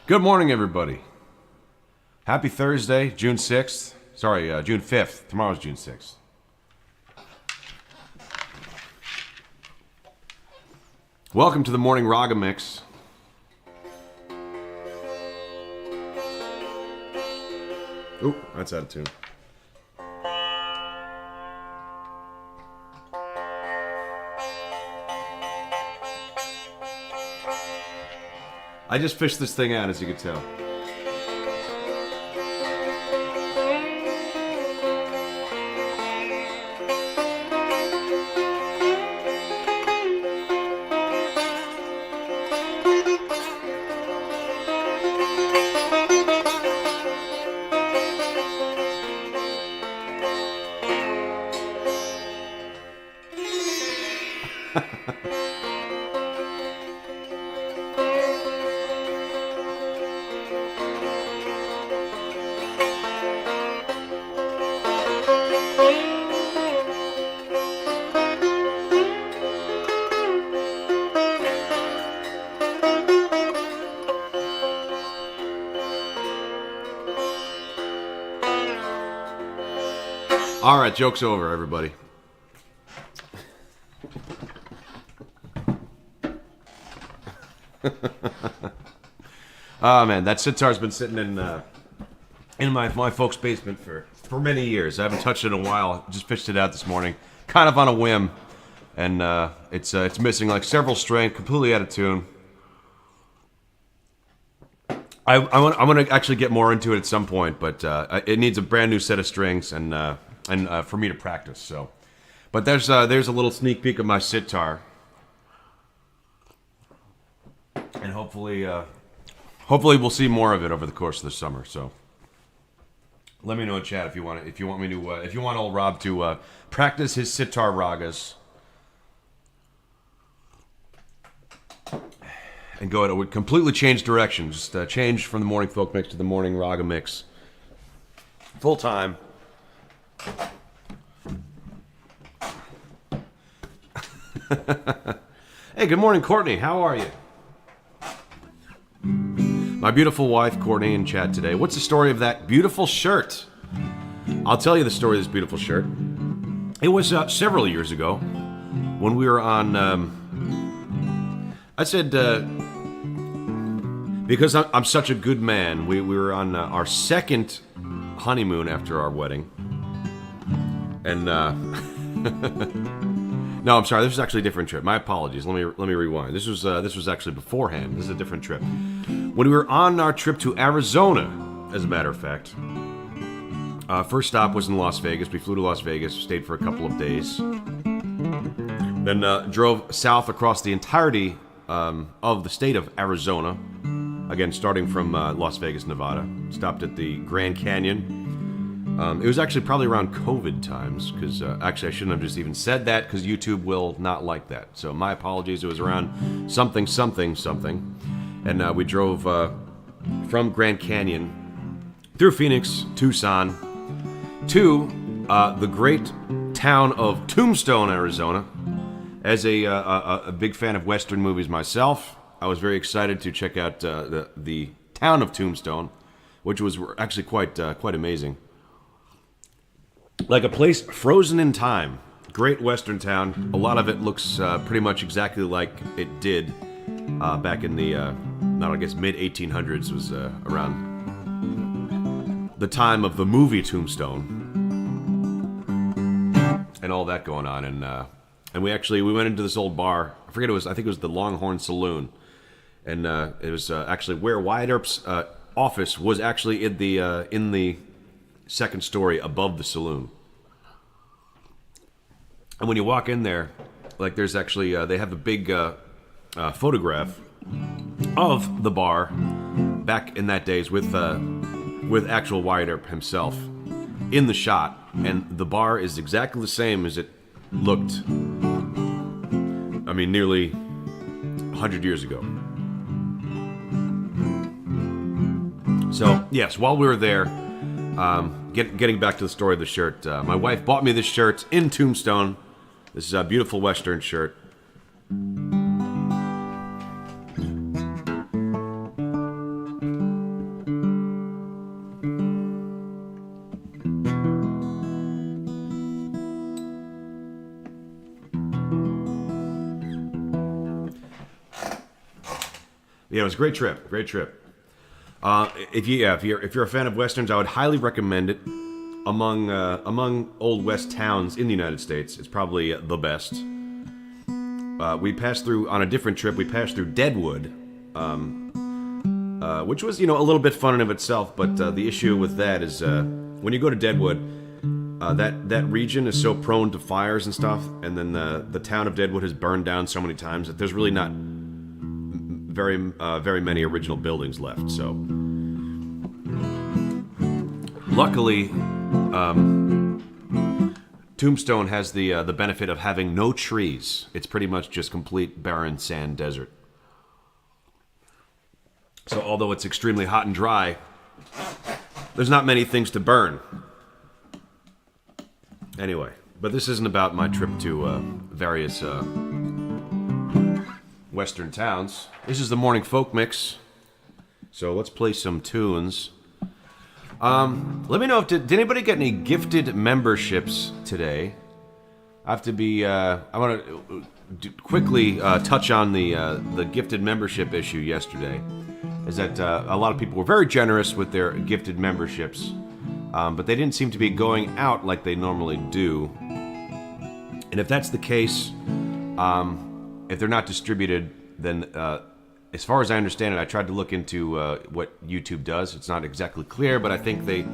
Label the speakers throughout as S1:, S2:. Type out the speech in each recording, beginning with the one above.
S1: Good morning, everybody. Happy Thursday, June 6th. Sorry, June 5th. Tomorrow's June 6th. Welcome to the morning Raga mix. Ooh, that's out of tune. I just fished this thing out, as you can tell. All right, joke's over, everybody. Oh man, that sitar's been sitting in my folks' basement for many years. I haven't touched it in a while. Just fished it out this morning, kind of on a whim, and it's missing like several strings, completely out of tune. I want to actually get more into it at some point, but it needs a brand new set of strings and for me to practice. So, but there's a little sneak peek of my sitar, and hopefully we'll see more of it over the course of the summer. So, let me know in chat if you want old Rob to practice his sitar ragas. And go ahead. It would completely change direction. Just change from the morning folk mix to the morning raga mix. Full time. Hey, good morning, Courtney. How are you? My beautiful wife, Courtney, in chat today. What's the story of that beautiful shirt? I'll tell you the story of this beautiful shirt. It was several years ago when we were on... I said, because I'm such a good man, we were on our second honeymoon after our wedding. And, no, I'm sorry, this was actually a different trip. My apologies, let me rewind. This was actually beforehand. This is a different trip. When we were on our trip to Arizona, as a matter of fact, first stop was in Las Vegas. We flew to Las Vegas, stayed for a couple of days. Then drove south across the entirety of the state of Arizona. Again, starting from Las Vegas, Nevada. Stopped at the Grand Canyon. It was actually probably around COVID times, because actually I shouldn't have just even said that, because YouTube will not like that. So my apologies, it was around something. And we drove from Grand Canyon through Phoenix, Tucson, to the great town of Tombstone, Arizona. As a big fan of Western movies myself, I was very excited to check out the town of Tombstone, which was actually quite amazing. Like a place frozen in time. Great Western town. A lot of it looks pretty much exactly like it did back in the, mid-1800s was around the time of the movie Tombstone. And all that going on, and we went into this old bar. I think it was the Longhorn Saloon, and it was actually where Wyatt Earp's office was actually in the second story above the saloon. And when you walk in there, like there's actually they have a big photograph of the bar back in that days with actual Wyatt Earp himself in the shot, and the bar is exactly the same as it looked. I mean, nearly 100 years ago. So, yes, while we were there, getting back to the story of the shirt, my wife bought me this shirt in Tombstone. This is a beautiful Western shirt. Yeah, it was a great trip. Great trip. If you're a fan of westerns, I would highly recommend it. Among Old West towns in the United States, it's probably the best. We passed through on a different trip. We passed through Deadwood, which was a little bit fun in of itself. But the issue with that is when you go to Deadwood, that region is so prone to fires and stuff, and then the town of Deadwood has burned down so many times that there's really not very many original buildings left. So luckily, Tombstone has the benefit of having no trees. It's pretty much just complete barren sand desert. So although it's extremely hot and dry, there's not many things to burn. Anyway, but this isn't about my trip to various western towns. This is the morning folk mix. So let's play some tunes. Let me know if did anybody get any gifted memberships today? I have to be. I want to quickly touch on the gifted membership issue yesterday. Is that a lot of people were very generous with their gifted memberships, but they didn't seem to be going out like they normally do. And if that's the case, if they're not distributed, then as far as I understand it, I tried to look into what YouTube does. It's not exactly clear, but I think they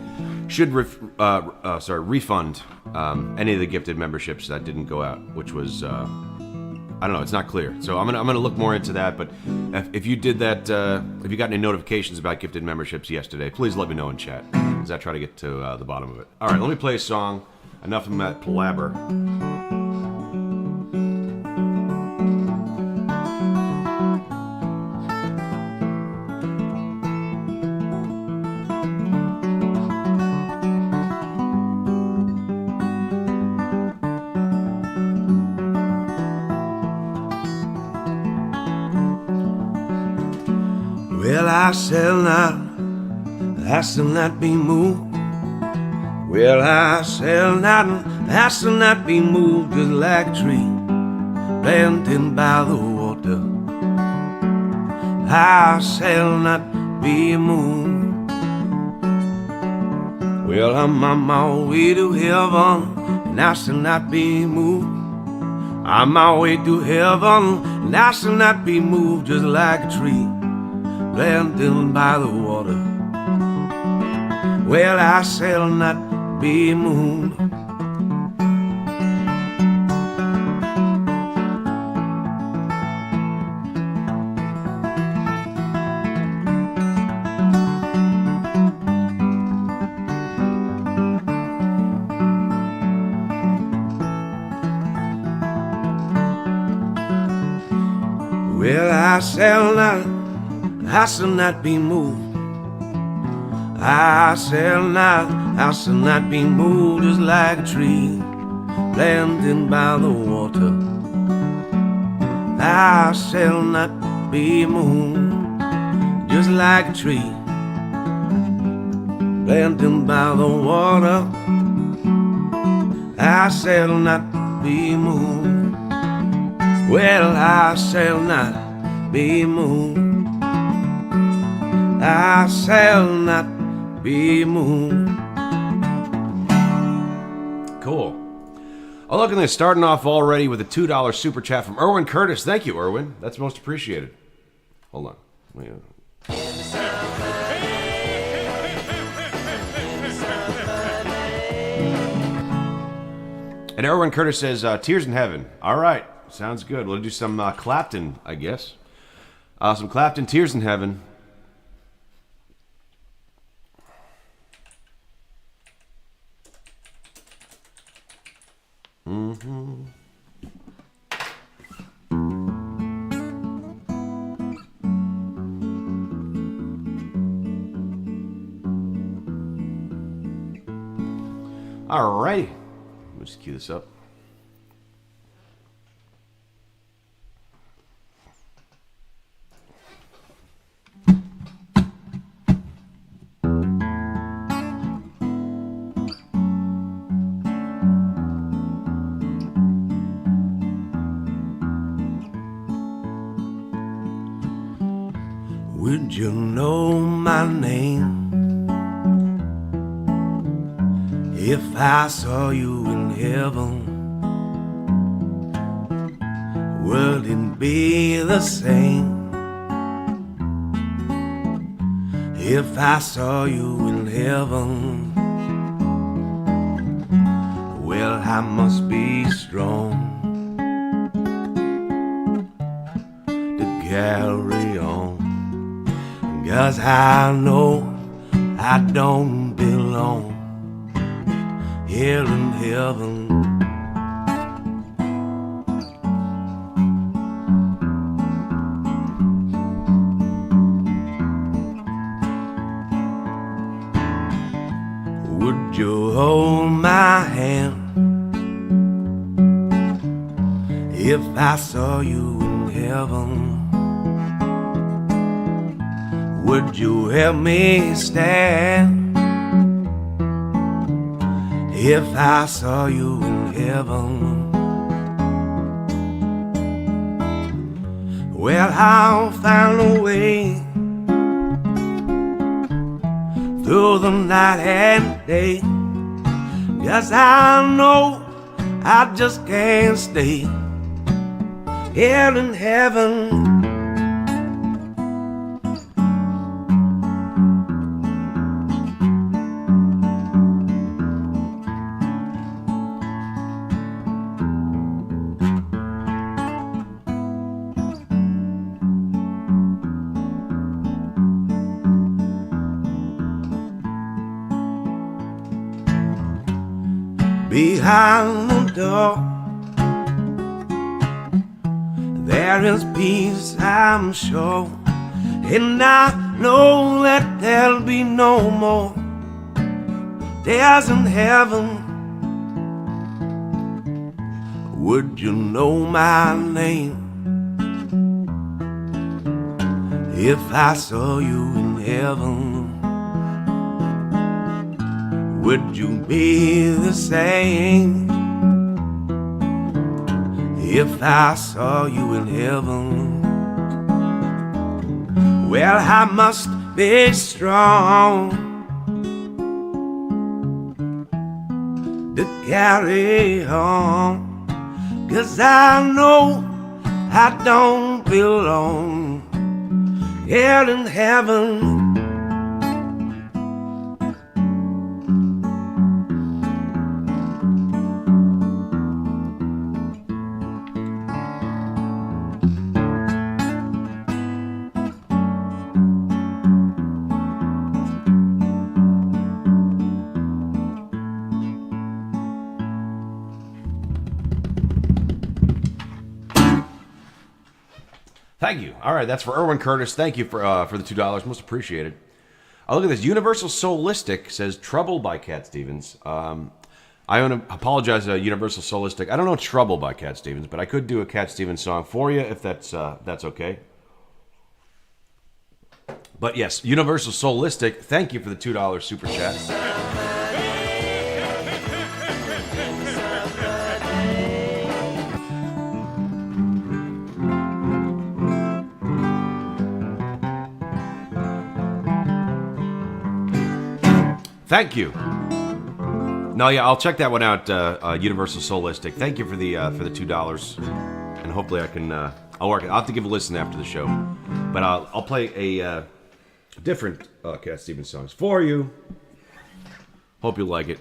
S1: should refund any of the gifted memberships that didn't go out, which was I don't know. It's not clear. So I'm gonna look more into that. But if you did that, if you got any notifications about gifted memberships yesterday, please let me know in chat, as I try to get to the bottom of it. All right, let me play a song. Enough of that palaver.
S2: Well, I shall not be moved. Well, I shall not be moved, just like a tree planted by the water. I shall not be moved. Well, I'm on my way to heaven, and I shall not be moved. I'm on my way to heaven, and I shall not be moved, just like a tree planted by the water. Well, I shall not be moved. Well, I shall not be moved. I shall not be moved, just like a tree planted by the water. I shall not be moved, just like a tree planted by the water. I shall not be moved. Well, I shall not be moved. I shall not be moved.
S1: Cool. Oh, look at this. Starting off already with a $2 super chat from Erwin Curtis. Thank you, Erwin. That's most appreciated. Hold on. And Erwin Curtis says, Tears in Heaven. All right. Sounds good. We'll do some Clapton, I guess. Some Clapton, Tears in Heaven. Mm-hmm. All right. Let me just cue this up.
S2: Would you know my name if I saw you in heaven? Would it be the same if I saw you in heaven? Well, I must be strong to carry on, 'cause I know I don't belong here in heaven. Would you hold my hand if I saw you in heaven? Would you help me stand if I saw you in heaven? Well, I'll find a way through the night and day, 'cause I know I just can't stay here in heaven. Behind the door there is peace, I'm sure, and I know that there'll be no more tears in heaven. Would you know my name if I saw you in heaven? Would you be the same if I saw you in heaven? Well, I must be strong to carry on, 'cause I know I don't belong here in heaven.
S1: Thank you. All right, that's for Erwin Curtis. Thank you for the $2. Most appreciated. Look at this. Universal Solistic says Trouble by Cat Stevens. I want to apologize to Universal Solistic. I don't know Trouble by Cat Stevens, but I could do a Cat Stevens song for you if that's okay. But yes, Universal Solistic, thank you for the $2 super chat. Thank you. No, yeah, I'll check that one out. Universal Solistic. Thank you for the $2, and hopefully I can. I'll work it. I'll have to give a listen after the show, but I'll play a different Cat Stevens songs for you. Hope you like it.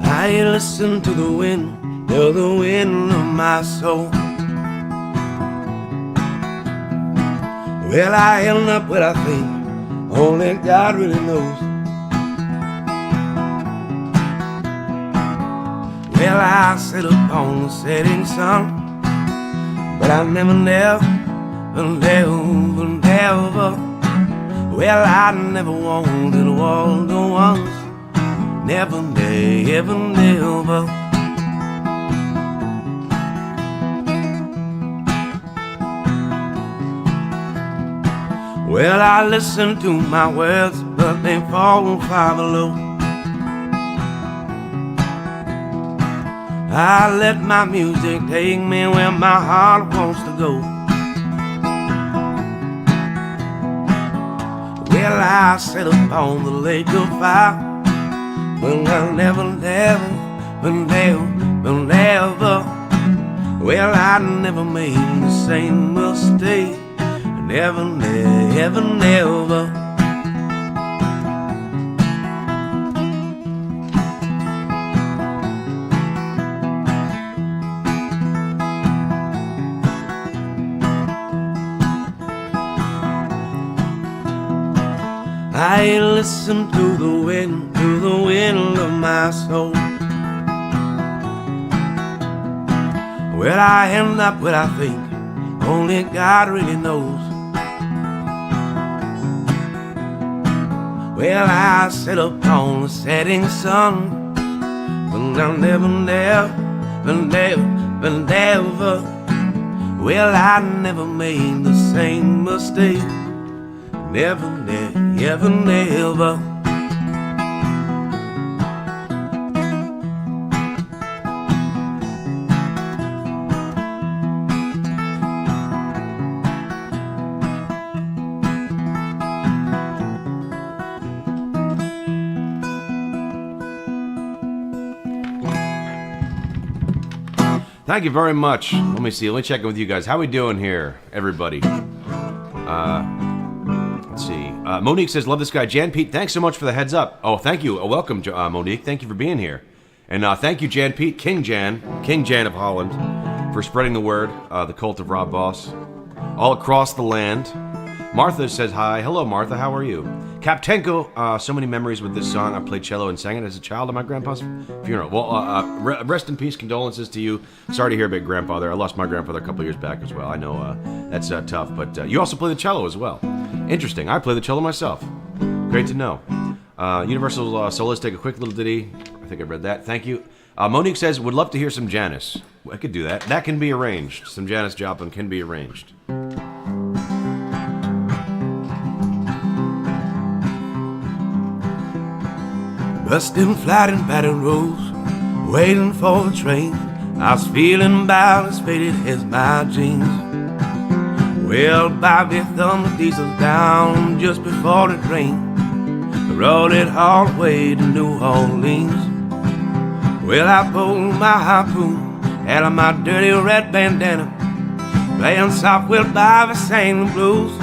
S1: I listen to the wind
S2: to the wind of my soul. Well, I end up where I think only God really knows. Well, I sit upon the setting sun, but I never. Well, I never wanted to walk the ones. Never. Well, I listen to my words, but they fall far below. I let my music take me where my heart wants to go. Well, I sit upon the lake of fire, but I'll never. Well, I never made the same mistake. Never. I listen to the wind of my soul. Well, I end up where I think only God really knows. Well, I sit upon the setting sun, but I'll never. Well, I never made the same mistake. Never.
S1: Thank you very much. Let me see. Let me check in with you guys. How we doing here, everybody? Let's see. Monique says, love this guy. Jan Pete, thanks so much for the heads up. Oh, thank you. Welcome, Monique. Thank you for being here. And thank you, Jan Pete, King Jan of Holland, for spreading the word, the cult of Rob Boss, all across the land. Martha says hi. Hello, Martha. How are you? Kaptenko, so many memories with this song. I played cello and sang it as a child at my grandpa's funeral. Well, rest in peace. Condolences to you. Sorry to hear about grandfather. I lost my grandfather a couple years back as well. I know that's tough, but you also play the cello as well. Interesting. I play the cello myself. Great to know. Universal Soloist, take a quick little ditty. I think I read that. Thank you. Monique says, would love to hear some Janis. I could do that. That can be arranged. Some Janis Joplin can be arranged.
S2: Bustin' flat in Baton Rouge, waiting for the train. I was feeling about as faded as my jeans. Well, Bobby thumbed the diesel down just before it rained. I rode it all the way to New Orleans. Well, I pulled my harpoon out of my dirty red bandana, playing soft while Bobby sang the blues.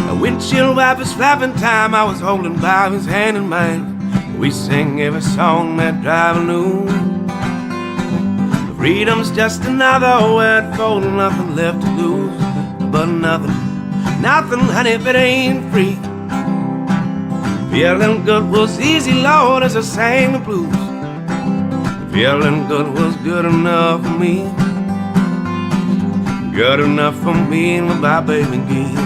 S2: A windshield wipers flapping time, I was holding Bobby's hand in mine. We sang every song that driver knew. Freedom's just another word for nothing left to lose. But nothing, honey, if it ain't free. Feeling good was easy, Lord, as I sang the blues. Feeling good was good enough for me. Good enough for me and my baby girl.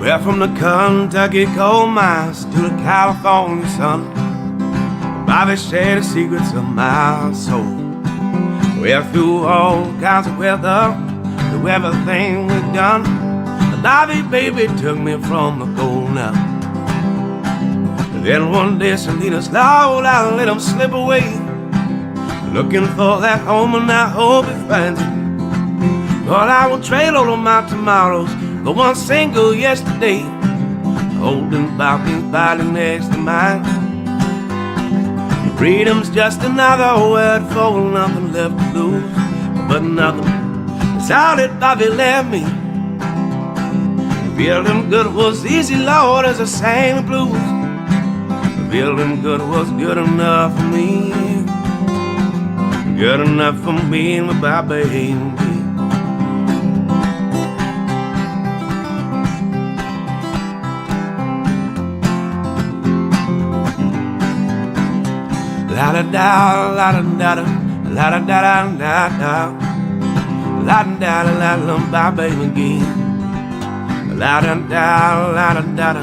S2: Well, from the Kentucky coal mines to the California sun, Bobby shared the secrets of my soul. Well, through all kinds of weather, through everything we've done, Bobby, baby, took me from the cold now. Then one day, Selena's Lord, I let him slip away, looking for that home, and I hope he finds it. But I will trade all of my tomorrows, the one single yesterday, holding Bobby's body next to mine. Freedom's just another word for nothing left to lose, but nothing. That's all that Bobby left me. Feeling good was easy, Lord, as I sang the blues. Feeling good was good enough for me. Good enough for me and my Bobby. La da da, la da da da, la da da da da da, la da da da la Bobby McGee. La da da, la da da da,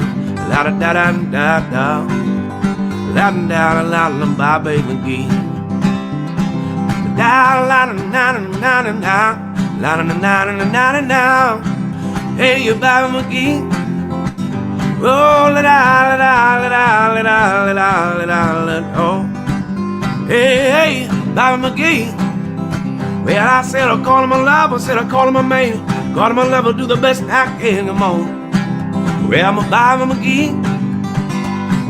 S2: la da da da da da, la da da la Bobby McGee. Da la da na na na na na, la da na na na na na. Hey, you Bobby McGee. Oh la da la da la da la da la da la da la oh. Hey, hey, Bobby McGee. Well, I said I call him a lover, said I call him a man, call him a lover, do the best I can, come on. Well, I'm a Bobby McGee.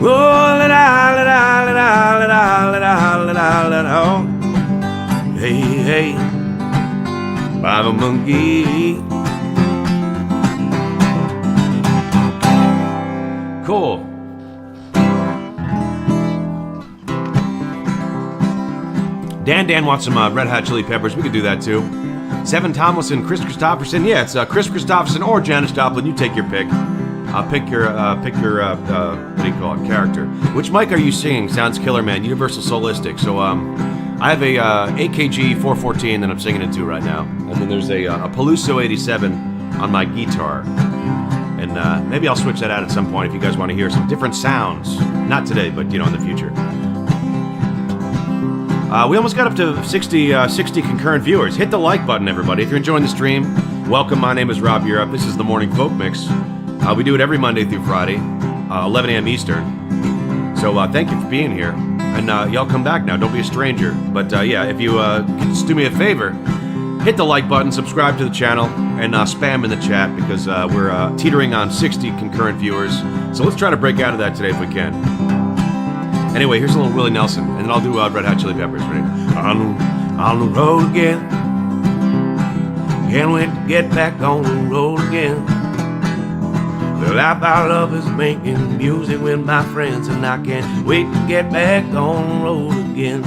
S2: Oh, la da la da la da la da la da la da la da oh. Hey, hey, Bobby McGee.
S1: Cool. Dan wants some Red Hot Chili Peppers. We could do that too. Seven Tomlinson, Chris Christopherson. Yeah, it's Chris Christopherson or Janis Joplin. You take your pick. Pick your what do you call it? Character. Which mic are you singing? Sounds killer, man. Universal Solistic. So I have a AKG 414 that I'm singing into right now, and then there's a Peluso 87 on my guitar. And maybe I'll switch that out at some point if you guys want to hear some different sounds. Not today, but in the future. We almost got up to 60 concurrent viewers. Hit the like button, everybody. If you're enjoying the stream, welcome. My name is Rob Europe. This is the Morning Folk Mix. We do it every Monday through Friday, 11 a.m. Eastern. So thank you for being here. And y'all come back now. Don't be a stranger. But yeah, if you can just do me a favor, hit the like button, subscribe to the channel, and spam in the chat because we're teetering on 60 concurrent viewers. So let's try to break out of that today if we can. Anyway, here's a little Willie Nelson, and then I'll do Red Hot Chili Peppers. Ready?
S2: On the road again. Can't wait to get back on the road again. The life I love is making music with my friends, and I can't wait to get back on the road again.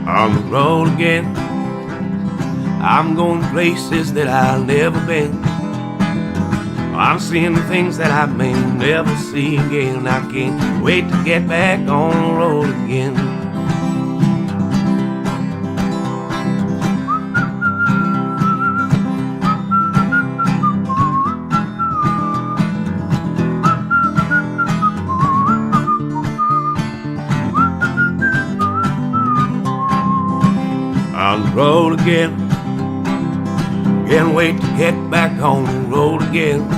S2: On the road again. I'm going places that I've never been. I'm seeing things that I may never see again. I can't wait to get back on the road again. On the road again. Can't wait to get back on the road again.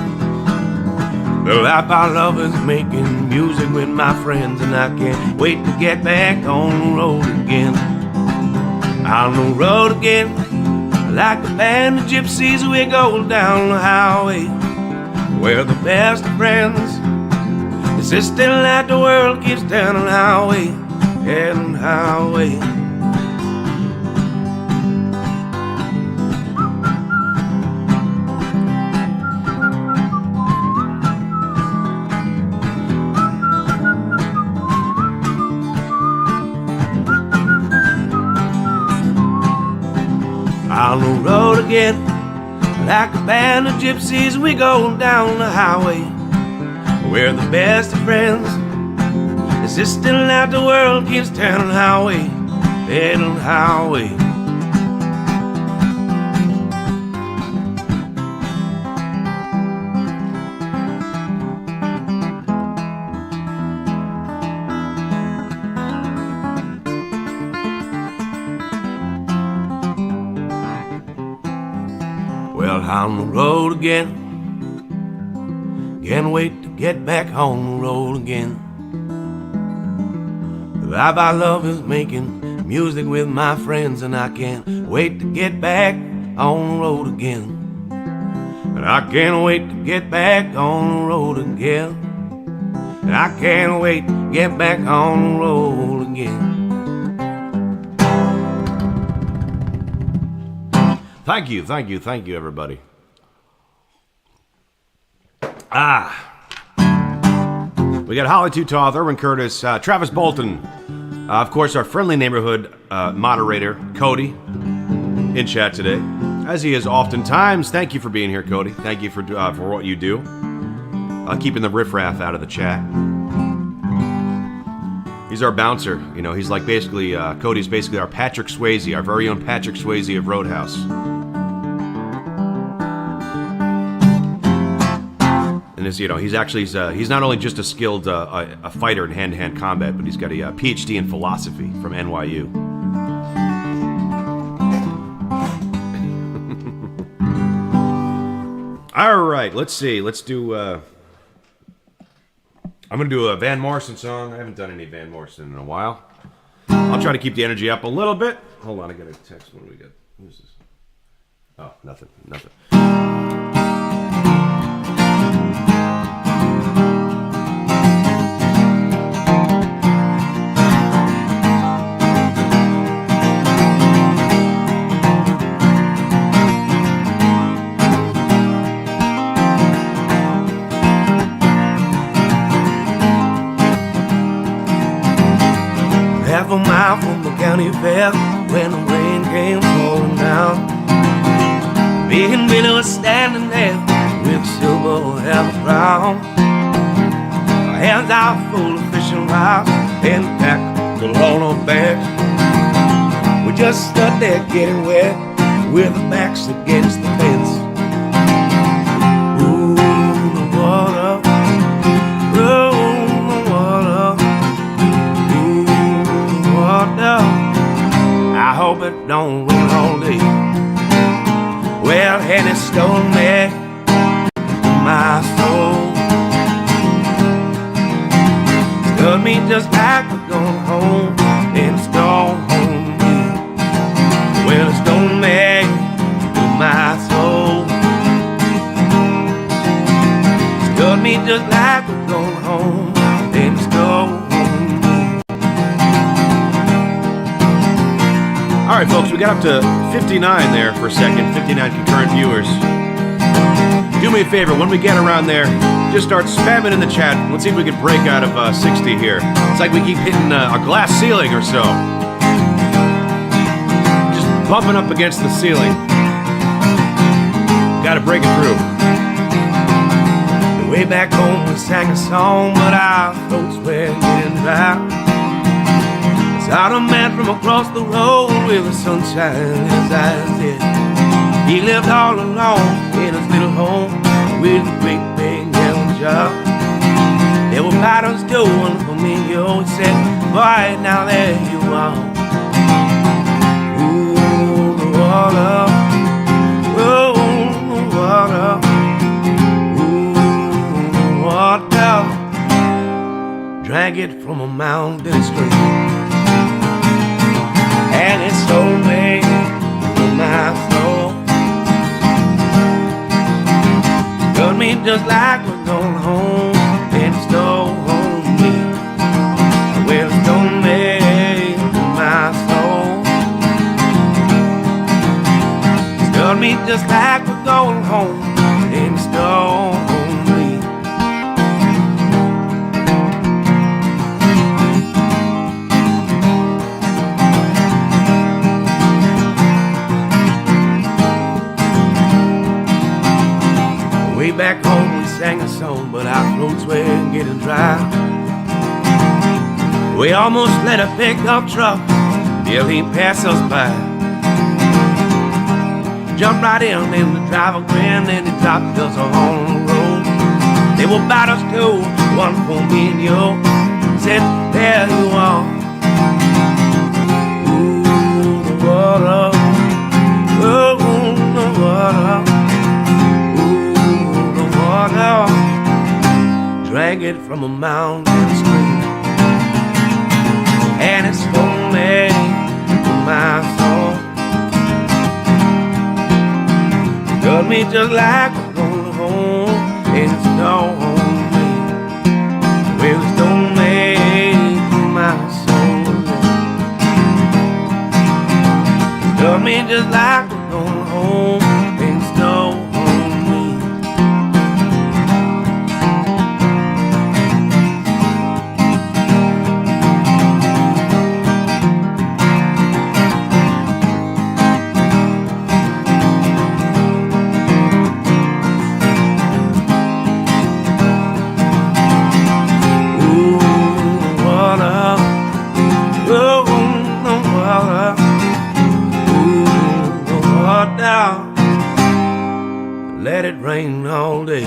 S2: The life I love is making music with my friends, and I can't wait to get back on the road again. On the road again, like a band of gypsies, we go down the highway. We're the best of friends, insisting that the world keeps turning highway, heading highway. On the road again, like a band of gypsies, we go down the highway. We're the best of friends, insisting that the world keeps turning highway, heading highway. Well, on the road again. Can't wait to get back on the road again. The life I love is making music with my friends, and I can't wait to get back on the road again. And I can't wait to get back on the road again. And I can't wait to get back on the road again. again.
S1: Thank you, everybody. We got Holly Tutoth, Erwin Curtis, Travis Bolton, of course, our friendly neighborhood moderator, Cody, in chat today, as he is oftentimes. Thank you for being here, Cody. Thank you for what you do, keeping the riffraff out of the chat. He's our bouncer. You know, he's like basically, Cody's basically our Patrick Swayze, our very own Patrick Swayze of Roadhouse. And as you know, he's not only just a skilled a fighter in hand-to-hand combat, but he's got a PhD in philosophy from NYU. All right, let's see. Let's do. I'm gonna do a Van Morrison song. I haven't done any Van Morrison in a while. I'll try to keep the energy up a little bit. Hold on, I got a text. What do we got? Who's this? Oh, nothing.
S2: Half a mile from the county fair, when the rain came pouring down, me and Billy was standing there with silver hair brown. Our hands out full of fishing rods and packed the on our backs. We just stood there getting wet with our backs against the fence. Ooh, the water, ooh, the water, ooh, the water. I hope it don't rain all day. Well, and it stole me, my soul. Stood me just like we're going home, and it stole home me. Well, it stole me, my soul. Stood me just like we're going home, and it stole home me.
S1: All right, folks, we got up to 59 there for a second, 59 concurrent viewers. Do me a favor, when we get around there, just start spamming in the chat. Let's see if we can break out of 60 here. It's like we keep hitting a glass ceiling or so. Just bumping up against the ceiling. Got to break it through.
S2: Way back home we sang a song, but our throats were getting dry. Saw a man from across the road with the sunshine in his eyes, yeah. He lived all alone in his little home with a great big yellow job. There were bottles going for me, yo. He said, boy, now there you are. Ooh, the water, ooh, the water, ooh, the water. Drank it from a mountain stream, and it stole me from my soul. Stood me just like we're going home, and it stole home me. Well, it stole me from my soul. Stood me just like we're going home, and it stole home me. Way back home we sang a song, but our throats were getting dry. We almost let a pickup truck till he passed us by. Jumped right in and the driver grinned and he dropped us on the road. They were about us too, one for me and you. Said, there you are. Ooh, the water, ooh, the water. Drank it from a mountain stream, and it stole me from my soul. Stood me just like we're going home, and it stole me. Well, it stole me from my soul. Love me just like we're going home and stole me. Ooh, what up? Oh, what up? Down, let it rain all day,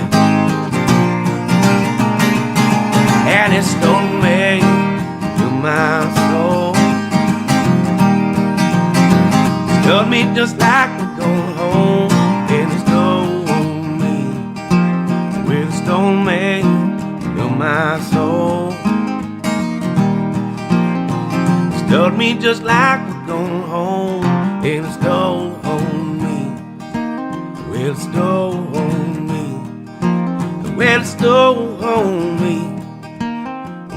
S2: and it stole me to my soul. Stole me just like we're going home, and it stole me, well, it stole me to my soul. Stole me just like we're going home, and it stole well, it stole on me. Well, it stole on me.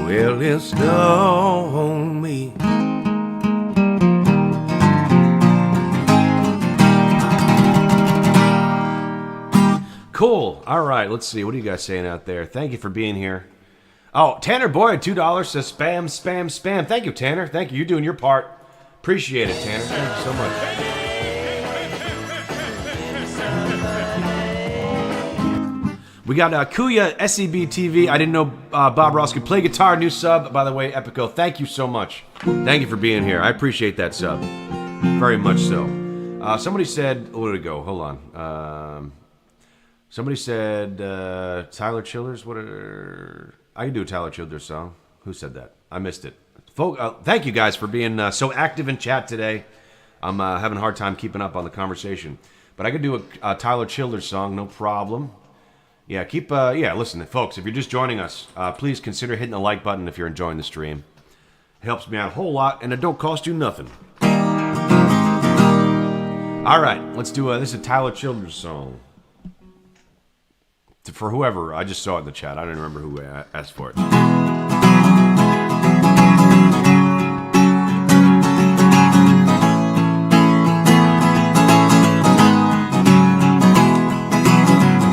S2: Well, it stole on me.
S1: Cool. All right, let's see. What are you guys saying out there? Thank you for being here. Oh, Tanner Boyd, $2 says spam, spam, spam. Thank you, Tanner. Thank you. You're doing your part. Appreciate it, Tanner. Thank you so much. We got Kuya SEB TV. I didn't know Bob Ross could play guitar. New sub, by the way, Epico. Thank you so much. Thank you for being here. I appreciate that sub. Very much so. Somebody said, where did it go? Hold on. Somebody said Tyler Childers. I can do a Tyler Childers song. Who said that? I missed it. Thank you guys for being so active in chat today. I'm having a hard time keeping up on the conversation. But I could do a Tyler Childers song, no problem. Yeah, listen, folks, if you're just joining us, please consider hitting the like button if you're enjoying the stream. It helps me out a whole lot, and it don't cost you nothing. All right, let's do this is a Tyler Childers song. For whoever, I just saw it in the chat. I don't remember who asked for it.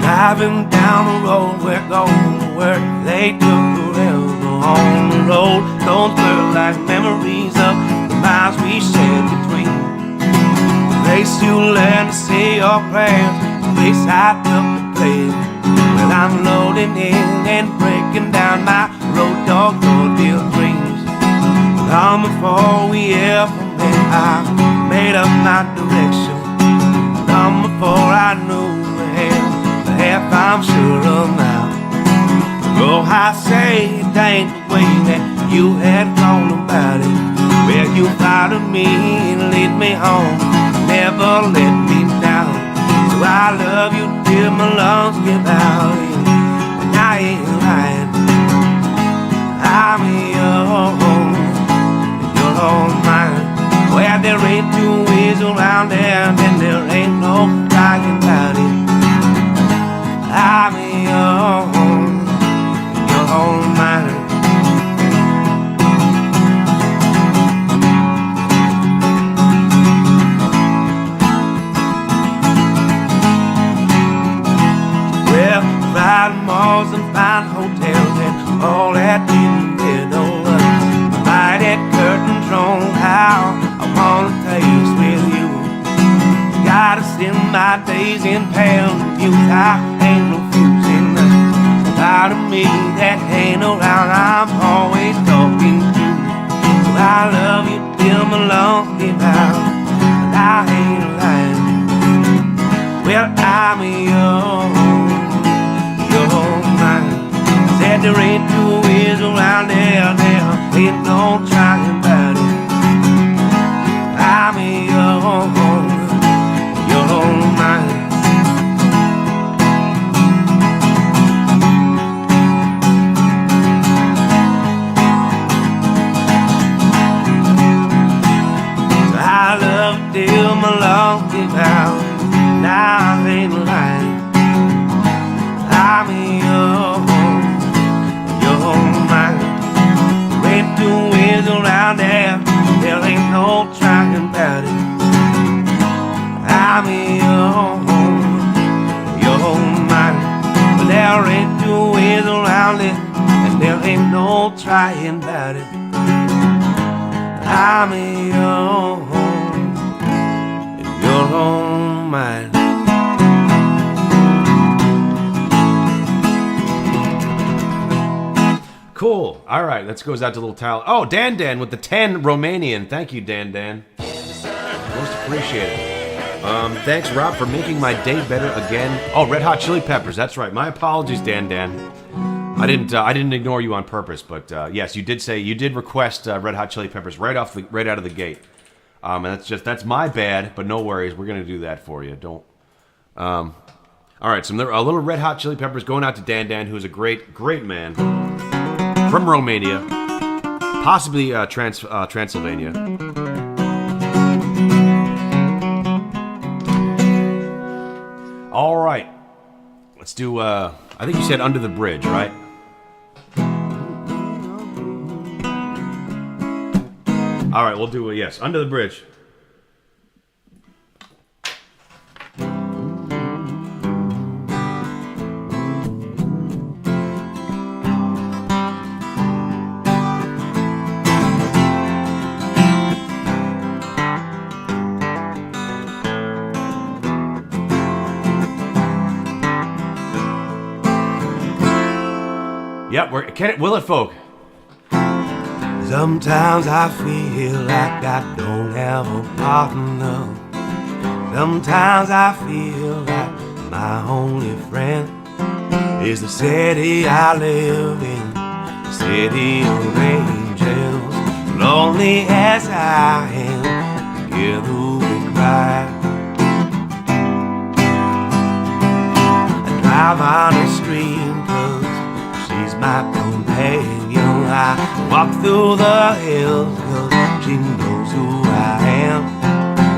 S2: Driving down the road, we're going to work. They took forever on the road. Those were like memories of the miles we shared between. The place you learn to say your prayers, the place I took to play. Well, I'm loading in and breaking down my road dog deal dreams. Long before we ever met, I made up my direction. Long before I knew the half I'm sure of now. Oh, I say it ain't the way that you had gone about it. Well, you followed me and led me home, never let me down. So I love you till my lungs give out, and I ain't lying. I'm yours, you're all mine. Well, there ain't two ways around there, and there ain't no lying about it. I'm yours, you're all mine. Well, fine malls and fine hotels and all that didn't get over. By that curtain drawn how I wanna taste with you. Gotta spend my days in pound views. I ain't no fusing part of me that ain't around. I'm always talking to. So I love you till my lungs give out, and I ain't lying. Well, I'm yours, you're mine. Said there ain't two ways around there, there ain't no trying about it. I'm yours, you're mine. So I love till my lungs give out, now I ain't lying. I'm yours, you're mine. There ain't two ways around there, there ain't no trying about it. trying about it. I'm in your home, in your own mind.
S1: Cool. All right, this goes out to little Tal. Oh, Dan with the 10 Romanian. Thank you, Dan. Most appreciated. Thanks, Rob, for making my day better again. Oh, Red Hot Chili Peppers. That's right. My apologies, Dan. I didn't ignore you on purpose, but yes, you did request Red Hot Chili Peppers right out of the gate. And that's my bad, but no worries. We're gonna do that for you. Don't. All right, a little Red Hot Chili Peppers going out to Dan, who's a great man from Romania, possibly Transylvania. All right, let's do. I think you said Under the Bridge, right? All right, we'll do yes, Under the Bridge. Yep, will it, folk?
S2: Sometimes I feel like I don't have a partner. Sometimes I feel like my only friend is the city I live in, the city of angels. Lonely as I am, together we cry. I drive on the street 'cause she's my companion. I walk through the hills 'cause she knows who I am.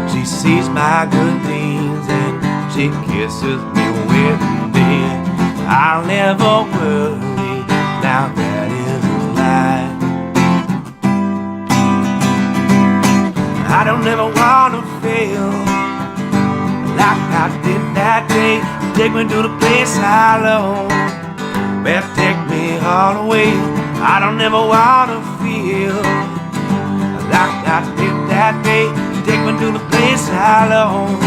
S2: She sees my good deeds and she kisses me with me. I'll never worry, now that is a lie. I don't ever wanna feel like I did that day. Take me to the place I love. Well, take me all the way. I don't ever wanna feel like I did that day. Take me to the place I love.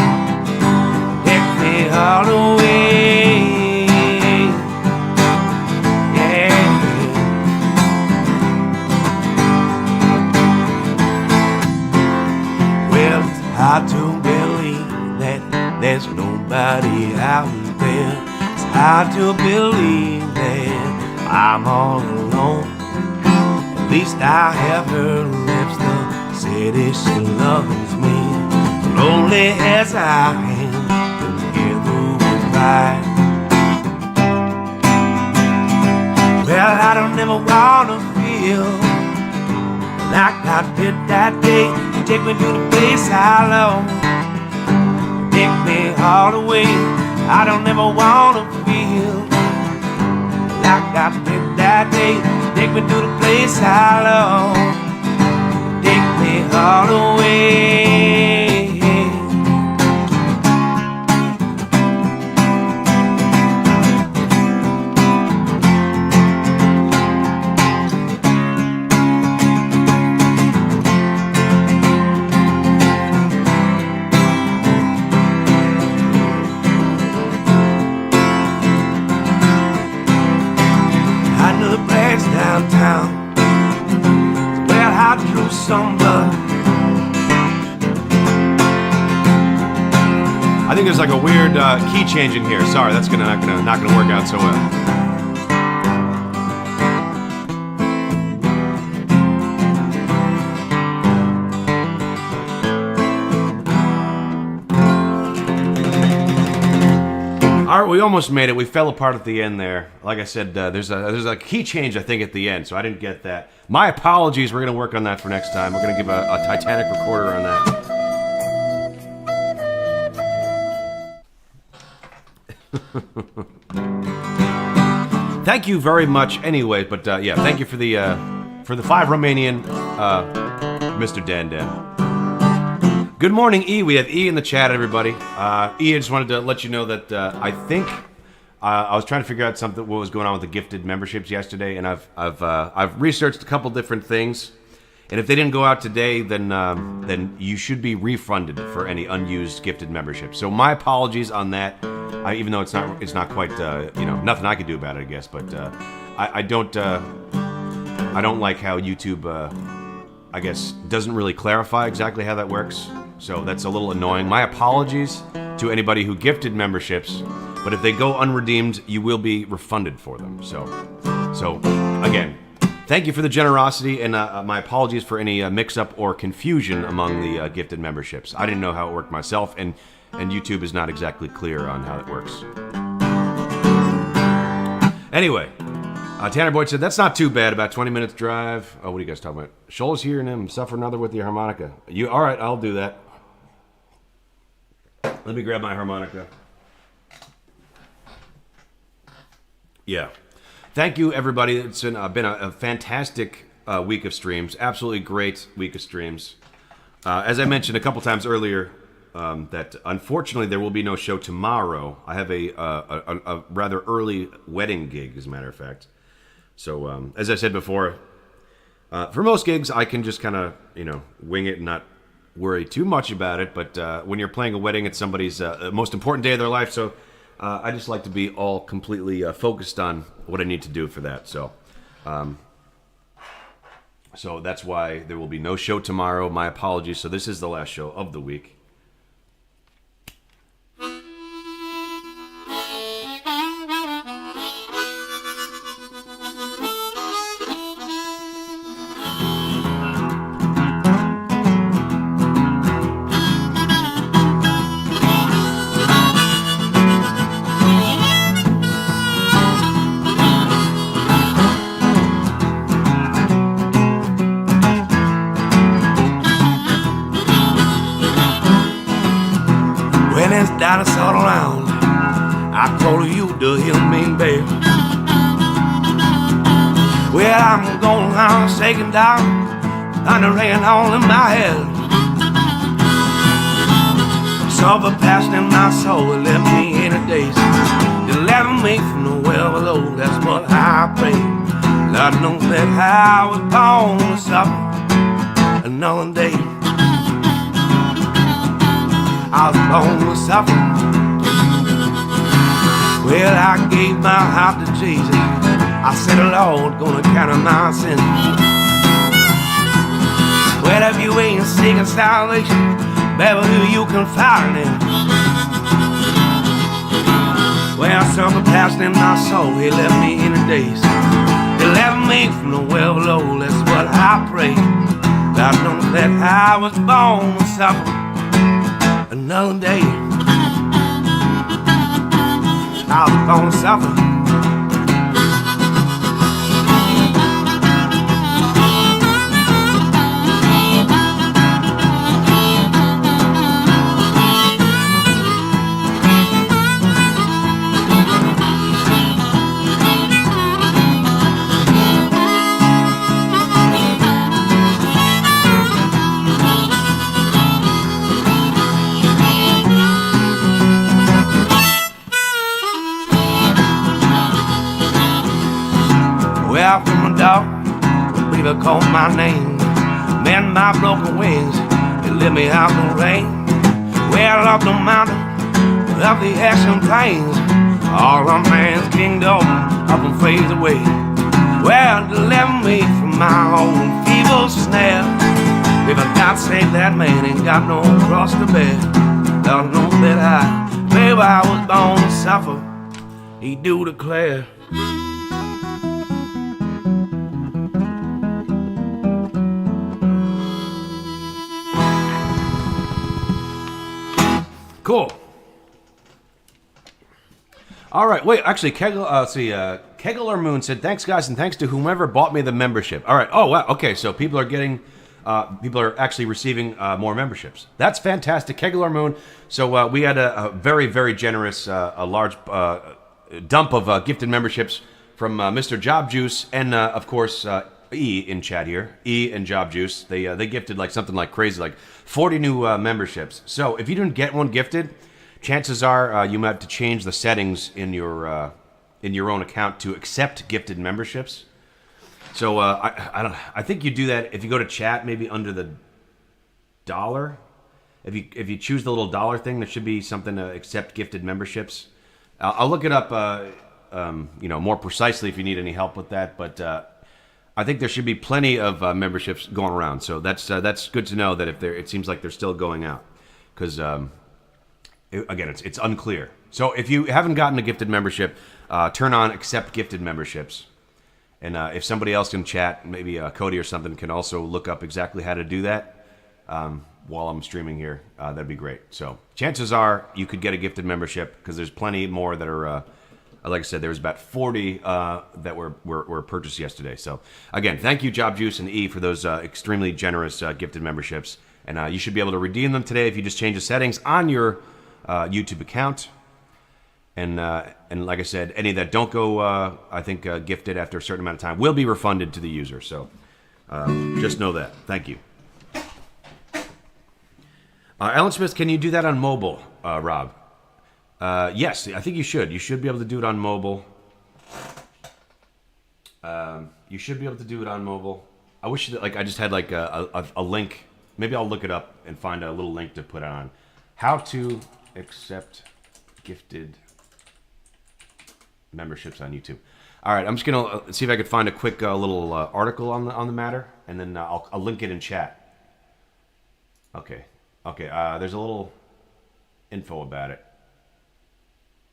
S2: Take me all the way. Yeah. Well, it's hard to believe that there's nobody out there. It's hard to believe that I'm all alone. At least I have her lips, the city she loves me. Lonely as I am, together we cry. Well, I don't ever wanna feel like I did that day. Take me to the place I love. Take me all the way. I don't ever wanna feel like I did that day. Take me to the place I love. Take me all the way. Downtown, well, I drew some blood.
S1: I think there's like a weird key change in here. Sorry, that's not gonna work out so well. All right, we almost made it. We fell apart at the end there. Like I said, there's a key change, I think, at the end, so I didn't get that. My apologies. We're going to work on that for next time. We're going to give a Titanic recorder on that. Thank you very much anyway, but yeah, thank you for the 5 Romanian, Mr. Dan. Good morning, E. We have E in the chat, everybody. E, I just wanted to let you know that I think I was trying to figure out what was going on with the gifted memberships yesterday, and I've researched a couple different things. And if they didn't go out today, then you should be refunded for any unused gifted memberships. So my apologies on that. Even though it's not quite nothing I could do about it, I guess. But I don't like how YouTube I guess doesn't really clarify exactly how that works. So that's a little annoying. My apologies to anybody who gifted memberships. But if they go unredeemed, you will be refunded for them. So again. Thank you for the generosity, and my apologies for any mix-up or confusion among the gifted memberships. I didn't know how it worked myself, and YouTube is not exactly clear on how it works. Anyway, Tanner Boyd said, that's not too bad, about 20 minutes drive. Oh, what are you guys talking about? Shoals here and him suffer another with the harmonica. All right, I'll do that. Let me grab my harmonica. Yeah. Thank you, everybody. It's been a fantastic week of streams. Absolutely great week of streams. As I mentioned a couple times earlier, that unfortunately there will be no show tomorrow. I have a rather early wedding gig, as a matter of fact. So, as I said before, for most gigs, I can just kind of, wing it and not worry too much about it. But when you're playing a wedding, it's somebody's most important day of their life. So I just like to be all completely focused on what I need to do for that. So that's why there will be no show tomorrow. My apologies. So this is the last show of the week.
S2: Dinosaur around, I call you the Hillman Bear. Well, I'm going on shaking down, thunder ringing all in my head. Suffer passed in my soul, it left me in a daze. Deliver me from the well below, that's what I pray. Lord knows that I was born to suffer another day. I was born to suffer. Well, I gave my heart to Jesus. I said, Lord, gonna count on my sins. Well, if you ain't seeking salvation, baby, who you confiding in? Well, something passed in my soul, he left me in a daze. Deliver me from the well below, that's what I pray. God knows that I was born to suffer another day. I was gonna suffer. Well, from a dog, the baby called my name. Man, my broken wings, they let me out the rain. Well, up the mountain, up the action plains, all a man's kingdom up and fades away. Well, deliver me from my own feeble snare. If I God save that man, ain't got no cross to bear. Lord knows that baby, I was born to suffer, he do declare.
S1: Cool. All right. Wait, actually, Kegler Moon said, thanks, guys, and thanks to whomever bought me the membership. All right. Oh, wow. Okay, so people are actually receiving more memberships. That's fantastic. Kegler Moon. So we had a very, very generous, a large dump of gifted memberships from Mr. Job Juice and, of course, E in chat here. E and Job Juice. They gifted something like crazy, like 40 new memberships. So if you didn't get one gifted, chances are you might have to change the settings in your own account to accept gifted memberships. So I think you do that if you go to chat, maybe under the dollar. If you choose the little dollar thing, there should be something to accept gifted memberships. I'll look it up, more precisely if you need any help with that. But I think there should be plenty of memberships going around. So that's good to know that it seems like they're still going out, because again, it's unclear. So if you haven't gotten a gifted membership, turn on accept gifted memberships. And if somebody else in chat, maybe Cody or something, can also look up exactly how to do that while I'm streaming here, that'd be great. So chances are you could get a gifted membership, because there's plenty more that are, like I said, there was about 40 that were purchased yesterday. So again, thank you, Job Juice and E, for those extremely generous gifted memberships. And you should be able to redeem them today if you just change the settings on your YouTube account. And like I said, any that don't go, I think, gifted after a certain amount of time will be refunded to the user. So just know that. Thank you. Alan Smith, can you do that on mobile, Rob? Yes, I think you should. You should be able to do it on mobile. You should be able to do it on mobile. I wish that, I just had a link. Maybe I'll look it up and find a little link to put on. How to accept gifted memberships on YouTube. All right, I'm just gonna see if I could find a quick little article on the matter, and then I'll link it in chat. Okay. There's a little info about it.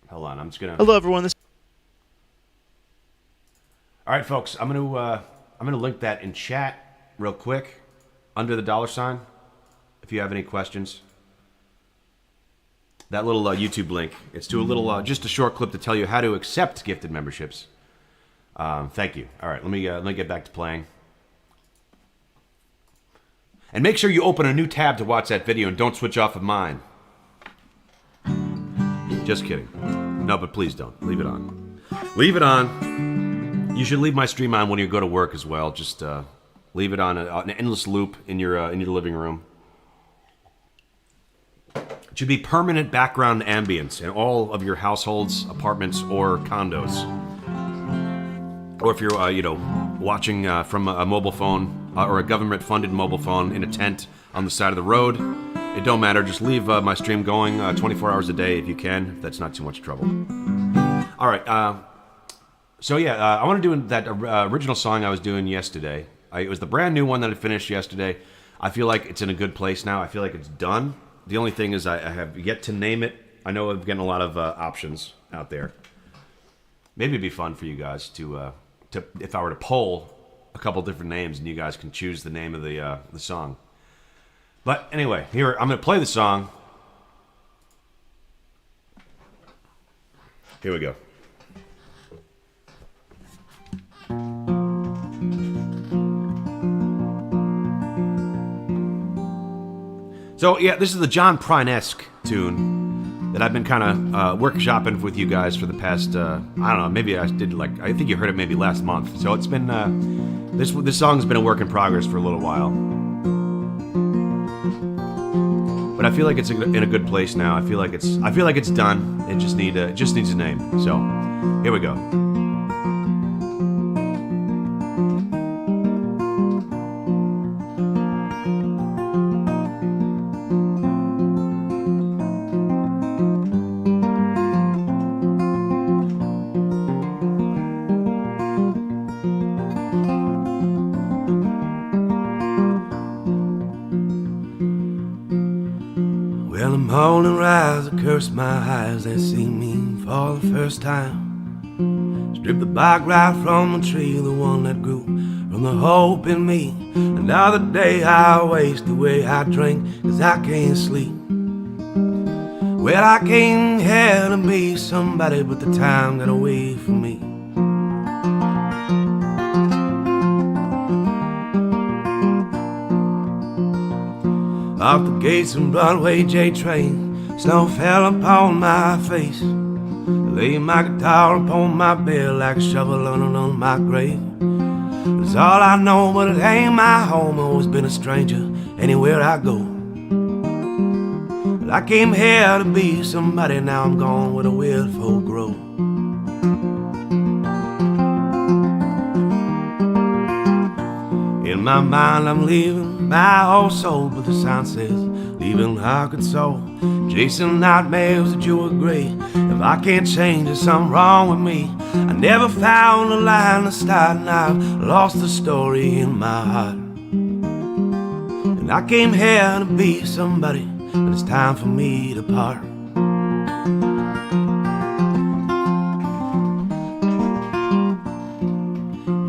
S1: Hold on, I'm just gonna.
S3: Hello, everyone.
S1: All right, folks, I'm gonna link that in chat real quick under the $. If you have any questions. That little YouTube link. It's to a little, just a short clip to tell you how to accept gifted memberships. Thank you. All right, let me get back to playing. And make sure you open a new tab to watch that video and don't switch off of mine. Just kidding. No, but please don't. Leave it on. Leave it on. You should leave my stream on when you go to work as well. Just leave it on an endless loop in your living room. It should be permanent background ambience in all of your households, apartments, or condos. Or if you're, watching from a mobile phone or a government-funded mobile phone in a tent on the side of the road, it don't matter. Just leave my stream going 24 hours a day if you can. If that's not too much trouble. All right. I want to do that original song I was doing yesterday. It was the brand new one that I finished yesterday. I feel like it's in a good place now. I feel like it's done. The only thing is I have yet to name it. I know I'm getting a lot of options out there. Maybe it'd be fun for you guys to if I were to poll a couple different names and you guys can choose the name of the song. But anyway, here I'm going to play the song. Here we go. So, yeah, this is the John Prine-esque tune that I've been kind of workshopping with you guys for the past, I don't know, maybe I did I think you heard it maybe last month. So it's been, this song's been a work in progress for a little while. But I feel like it's in a good place now. I feel like it's done. It just needs a name. So, here we go.
S2: Well, the morning rise, I curse my eyes, they see me for the first time. Strip the bark right from the tree, the one that grew from the hope in me. Another day I waste the way I drink, 'cause I can't sleep. Well, I came here to be somebody, but the time got away from me. Off the Gates and Broadway J train, snow fell upon my face. I lay my guitar upon my bed like a shovel on my grave. It's all I know, but it ain't my home. Always been a stranger anywhere I go. Well, I came here to be somebody, now I'm gone where the weird folk grow. In my mind I'm leaving my whole soul, but the sign says leaving Arkansas. Chasing nightmares that you agree. If I can't change, there's something wrong with me. I never found a line to start, and I've lost the story in my heart. And I came here to be somebody, but it's time for me to part.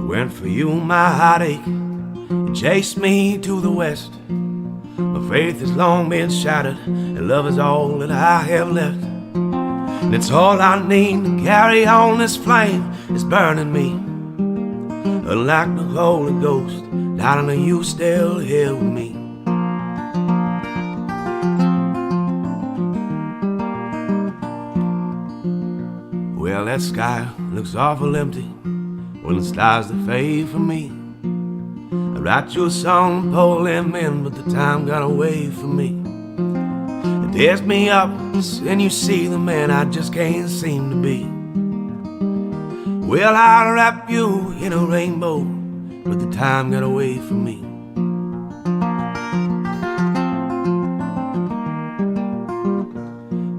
S2: Went for you, my heartache. It chased me to the west. My faith has long been shattered, and love is all that I have left. And it's all I need to carry on this flame that's burning me. Unlike the Holy Ghost, darling, are you still here with me? Well, that sky looks awful empty when the stars that fade for me. I write you a song and pull them in, but the time got away from me. It tears me up, and you see the man I just can't seem to be. Well, I'll wrap you in a rainbow, but the time got away from me.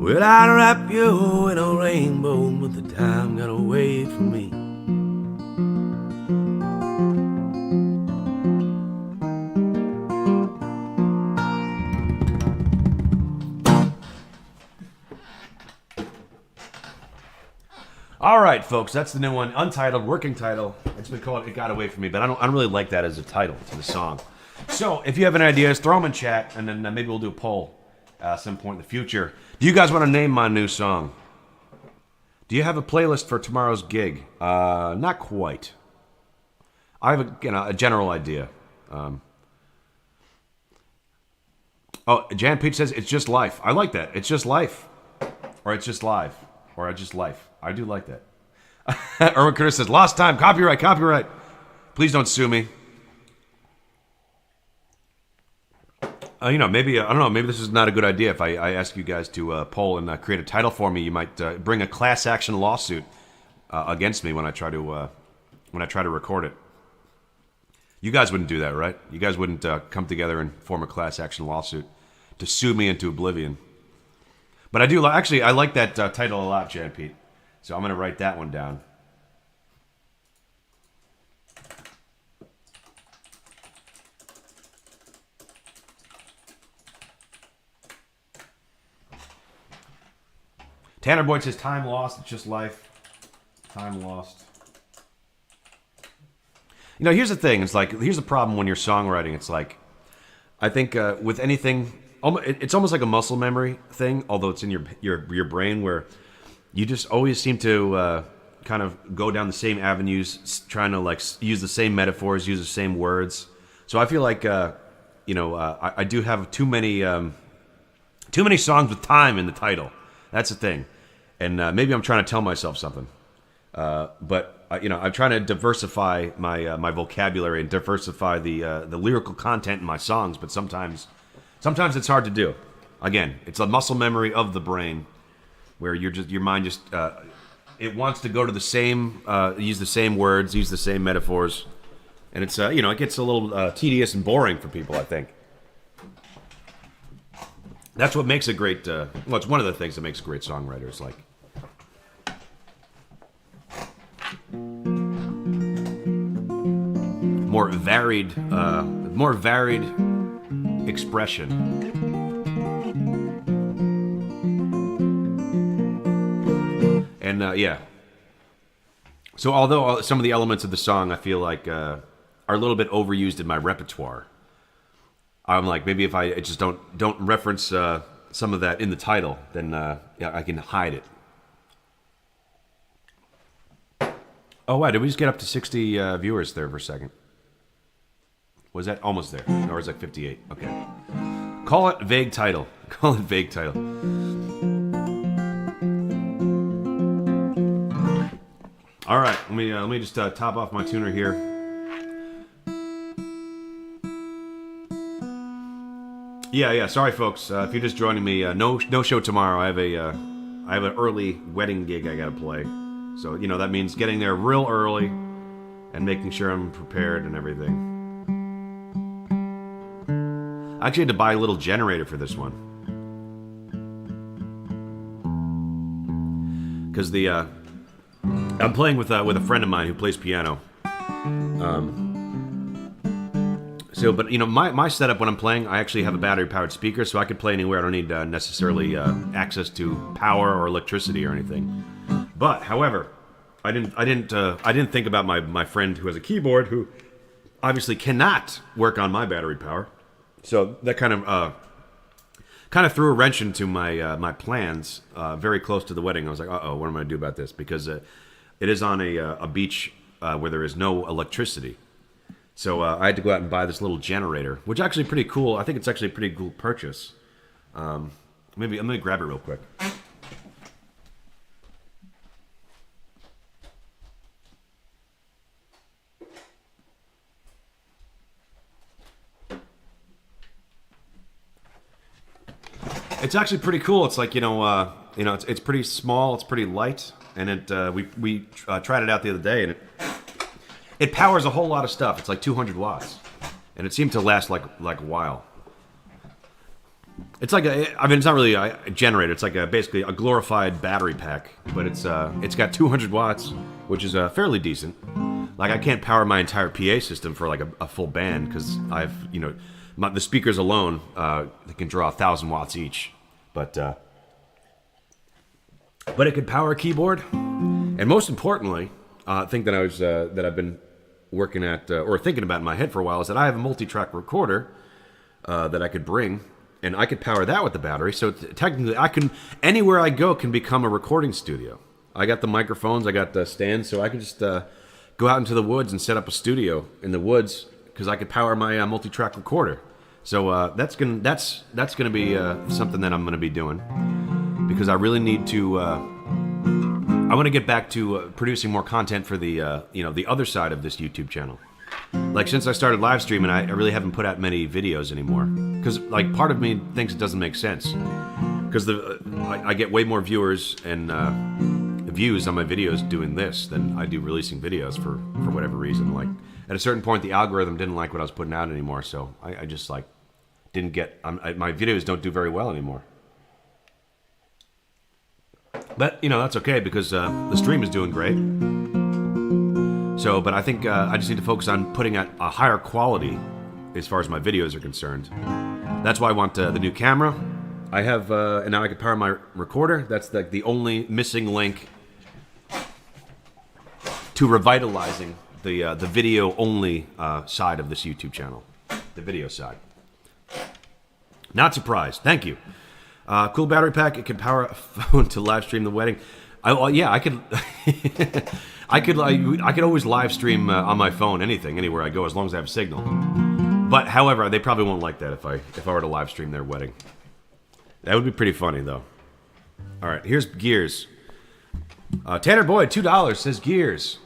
S2: Well, I'll wrap you in a rainbow, but the time got away from me.
S1: All right, folks, that's the new one, untitled, working title. It's been called "It Got Away From Me," but I don't really like that as a title to the song. So, if you have any ideas, throw them in chat, and then maybe we'll do a poll at some point in the future. Do you guys want to name my new song? Do you have a playlist for tomorrow's gig? Not quite. I have a general idea. Jan Peach says it's just life. I like that. It's just life, or it's just live, or it's just life. I do like that. Erwin Curtis says, lost time, copyright, copyright. Please don't sue me. Maybe, I don't know, maybe this is not a good idea. If I ask you guys to poll and create a title for me, you might bring a class action lawsuit against me when I try to record it. You guys wouldn't do that, right? You guys wouldn't come together and form a class action lawsuit to sue me into oblivion. But I do, actually, I like that title a lot, Jan Pete. So I'm going to write that one down. Tanner Boyd says, time lost, it's just life. Time lost. Here's the thing. It's like, here's the problem when you're songwriting. It's like, I think with anything, it's almost like a muscle memory thing, although it's in your brain, where you just always seem to kind of go down the same avenues, trying to use the same metaphors, use the same words. So I feel like I do have too many songs with time in the title. That's the thing, and maybe I'm trying to tell myself something. But I'm trying to diversify my vocabulary and diversify the lyrical content in my songs. But sometimes it's hard to do. Again, it's a muscle memory of the brain, where your mind just it wants to go to the same, use the same words, use the same metaphors, and it's it gets a little tedious and boring for people, I think. That's what makes a great. It's one of the things that makes a great songwriter. It's like more varied expression. And yeah. So although some of the elements of the song I feel like are a little bit overused in my repertoire, I'm like, maybe if I just don't reference some of that in the title, then I can hide it. Oh wow, did we just get up to 60 viewers there for a second? Was that almost there? Or was that 58? Okay. Call it vague title. Call it vague title. All right, let me just top off my tuner here. Yeah. Sorry, folks. If you're just joining me, no show tomorrow. I have an early wedding gig I gotta play. So that means getting there real early and making sure I'm prepared and everything. I actually had to buy a little generator for this one because I'm playing with a friend of mine who plays piano. But my setup when I'm playing, I actually have a battery-powered speaker, so I could play anywhere. I don't need necessarily access to power or electricity or anything. But, however, I didn't think about my friend who has a keyboard, who obviously cannot work on my battery power. So that kind of threw a wrench into my plans. Very close to the wedding, I was like, uh-oh, what am I gonna do about this? Because it is on a beach where there is no electricity. So I had to go out and buy this little generator, which is actually pretty cool. I think it's actually a pretty cool purchase. Maybe I'm gonna grab it real quick. It's actually pretty cool. It's like it's pretty small. It's pretty light, and we tried it out the other day, and it powers a whole lot of stuff. It's like 200 watts, and it seemed to last like a while. It's like it's not really a generator. It's like basically a glorified battery pack, but it's got 200 watts, which is fairly decent. Like I can't power my entire PA system for like a full band because I've the speakers alone they can draw 1,000 watts each, but it could power a keyboard, and most importantly, thing that I've been working at or thinking about in my head for a while is that I have a multi-track recorder that I could bring, and I could power that with the battery. So technically, I can anywhere I go can become a recording studio. I got the microphones, I got the stands, so I can just go out into the woods and set up a studio in the woods because I could power my multi-track recorder. So that's gonna be something that I'm gonna be doing because I really need to. I want to get back to producing more content for the the other side of this YouTube channel. Like since I started live streaming, I really haven't put out many videos anymore because like part of me thinks it doesn't make sense because I get way more viewers and views on my videos doing this than I do releasing videos for whatever reason. Like at a certain point, the algorithm didn't like what I was putting out anymore, so I just like didn't get my videos don't do very well anymore. But that's okay because the stream is doing great. So, but I think I just need to focus on putting out a higher quality as far as my videos are concerned. That's why I want the new camera. I have, and now I can power my recorder. That's the only missing link to revitalizing the video only side of this YouTube channel, the video side. Not surprised. Thank you. Cool battery pack. It can power a phone to live stream the wedding. I could. I could always live stream on my phone anywhere I go as long as I have signal. But however, they probably won't like that if I were to live stream their wedding. That would be pretty funny though. All right, here's Gears. Tanner Boyd, $2 says Gears.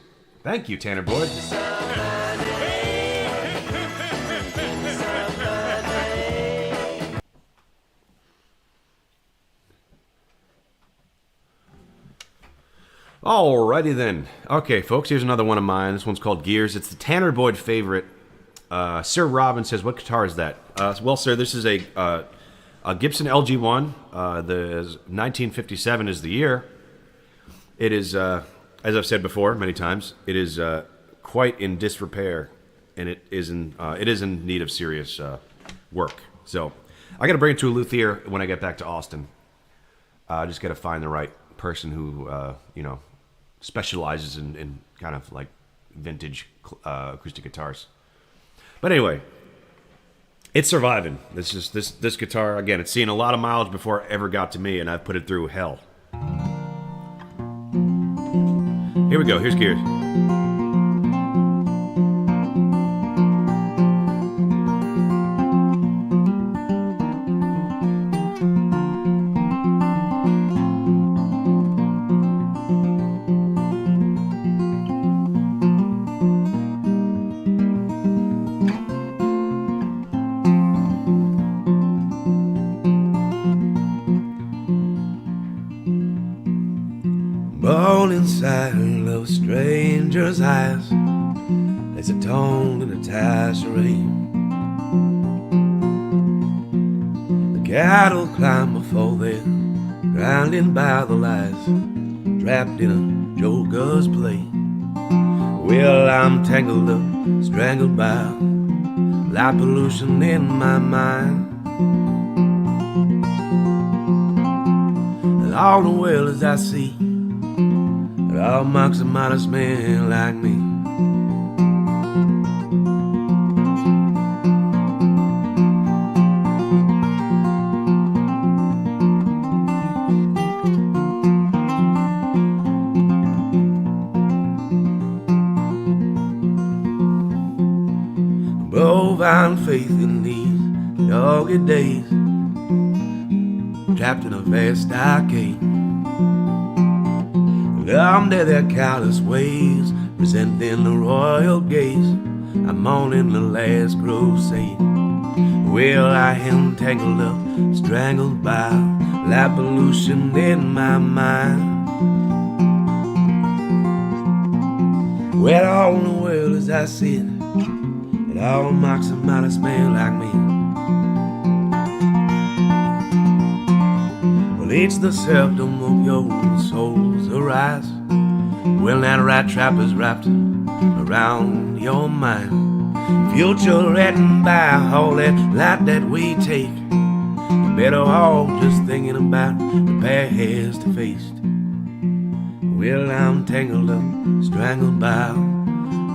S1: Thank you, Tanner Boyd. Alrighty then. Okay, folks, here's another one of mine. This one's called Gears. It's the Tanner Boyd favorite. Sir Robin says, "What guitar is that?" Well, sir, this is a Gibson LG1. The 1957 is the year. It is, as I've said before many times, it is quite in disrepair, and it is in need of serious work. So I got to bring it to a luthier when I get back to Austin. I just got to find the right person who specializes in kind of like vintage acoustic guitars. But anyway, it's surviving. This guitar, again, it's seen a lot of mileage before it ever got to me, and I've put it through hell. Here we go. Here's Gears.
S2: inside of a stranger's eyes. There's a tone in a tasserie. The cattle climb before they're grinding by the lies, trapped in a joker's play. Well, I'm tangled up, strangled by light pollution in my mind. And all the world as I see, it all marks a modest man like me. Bovine faith in these dogged days, trapped in a vast stockade. Under their callous ways, resenting the royal gaze, I'm mourning the last crusade. Well, I am tangled up, strangled by light pollution in my mind. Well, all in the world as I see it, it all marks a modest man like me. Well, it's the serfdom of your soul's arise. Well, that rat trap is wrapped around your mind. Future written by all that light that we take. Better off just thinking about the past to face. Well, I'm tangled up, strangled by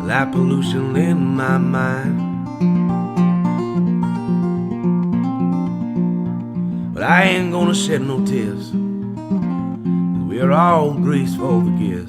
S2: light pollution in my mind. But I ain't gonna shed no tears, 'cause we're all greased for the gears.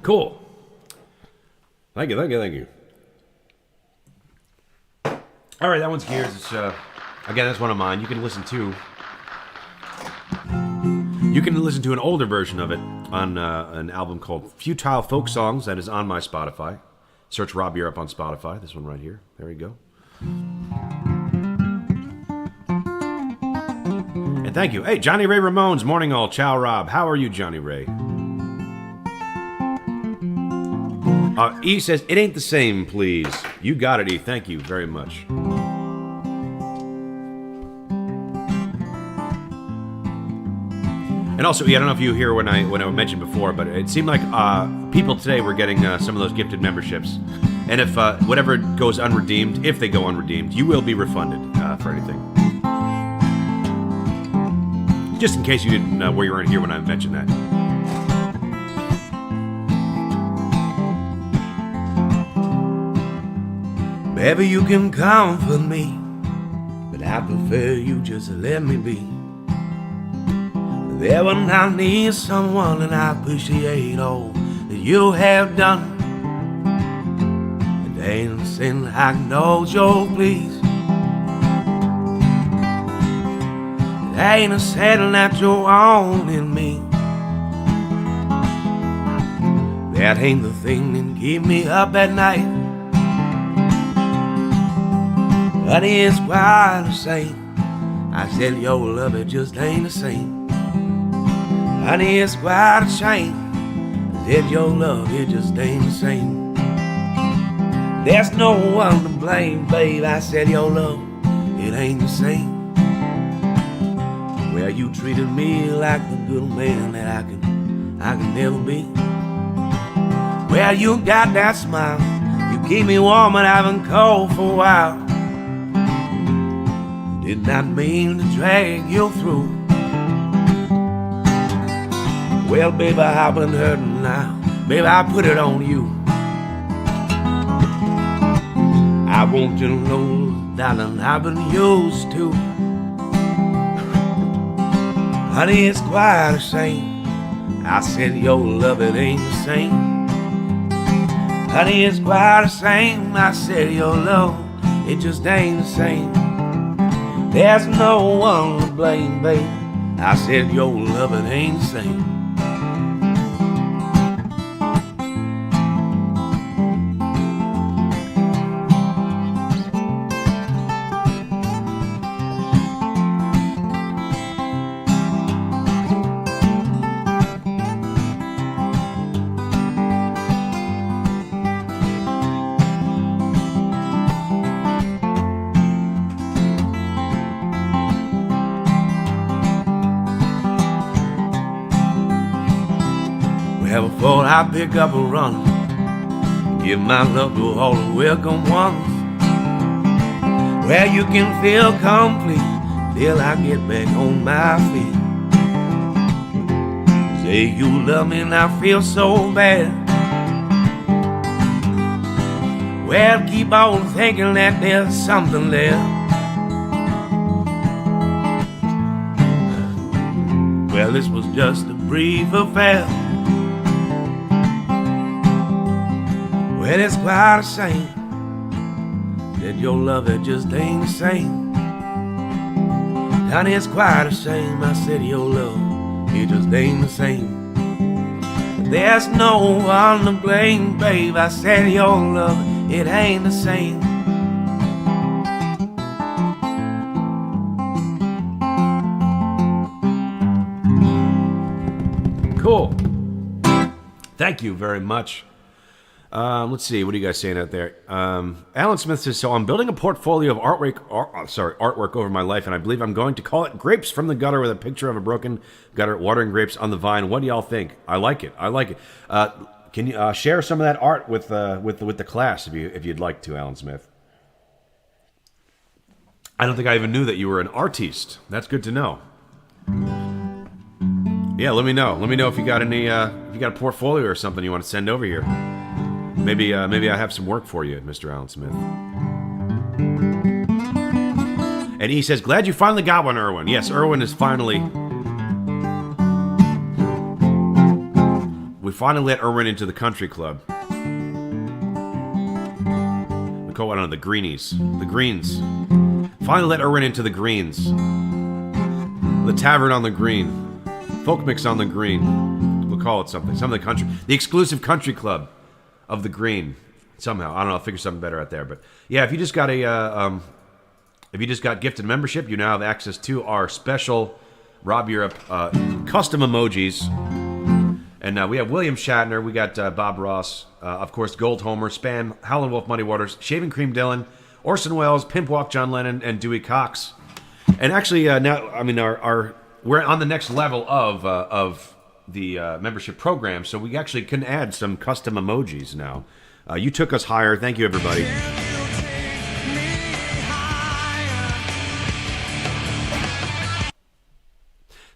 S1: Cool. Thank you, thank you, thank you. All right, that one's Gears. It's, again, that's one of mine. You can listen to an older version of it on an album called Futile Folk Songs that is on my Spotify. Search Rob Europe on Spotify. This one right here. There we go. And thank you. Hey, Johnny Ray Ramones, morning all. Ciao, Rob. How are you, Johnny Ray? E says, it ain't the same, please. You got it, E. Thank you very much. And also, E, I don't know if you hear when I mentioned before, but it seemed like people today were getting some of those gifted memberships. And if whatever goes unredeemed, if they go unredeemed, you will be refunded for anything. Just in case you didn't where you weren't here when I mentioned that.
S2: Baby, you can comfort me, but I prefer you just let me be. There when I need someone, and I appreciate all that you have done. And ain't a sin I know you please. It ain't a setting that you're on in me. That ain't the thing that keep me up at night. But it's quite the same. I said your love, it just ain't the same. Honey, it's quite a shame. I said your love, it just ain't the same. There's no one to blame, babe. I said your love, it ain't the same. Well, you treated me like the good man that I can never be. Well, you got that smile, you keep me warm when I've been cold for a while. Did not mean to drag you through. Well, baby, I've been hurting now. Baby, I put it on you. I want you to know, darling, I've been used to. Honey, it's quite a shame. I said your love, it ain't the same. Honey, it's quite a shame. I said your love, it just ain't the same. There's no one to blame, babe. I said your love, it ain't the same. Before I pick up and run, give my love to all the welcome ones. Where you can feel complete till I get back on my feet. Say you love me and I feel so bad. Well, keep on thinking that there's something there. Well, this was just a brief affair. Well, it's quite a shame that your love, it just ain't the same. Honey, it's quite a shame. I said your love, it just ain't the same. There's no one to blame, babe. I said your love, it ain't the same.
S1: Cool. Thank you very much. Let's see. What are you guys saying out there? Alan Smith says, so I'm building a portfolio of artwork over my life, and I believe I'm going to call it Grapes from the Gutter with a picture of a broken gutter watering grapes on the vine. What do y'all think? I like it. I like it. Can you share some of that art with the class if you'd like to, Alan Smith? I don't think I even knew that you were an artiste. That's good to know. Yeah, let me know. Let me know if you got any if you got a portfolio or something you want to send over here. Maybe I have some work for you, Mr. Alan Smith. And he says, glad you finally got one, Erwin. Yes, Erwin is finally... We finally let Erwin into the country club. We call it the Greenies. The Greens. Finally let Erwin into the Greens. The Tavern on the Green. Folk Mix on the Green. We'll call it something. Some of the country. The exclusive country club of the Green. Somehow. I don't know. I'll figure something better out there. But yeah, if you just got gifted membership, you now have access to our special Rob Europe custom emojis. And we have William Shatner. We got Bob Ross. Of course, Gold Homer, Span, Howlin' Wolf, Muddy Waters, Shaving Cream Dylan, Orson Welles, Pimp Walk John Lennon, and Dewey Cox. And actually, now, I mean, we're on the next level of the membership program, so we actually can add some custom emojis now. You took us higher. Thank you, everybody.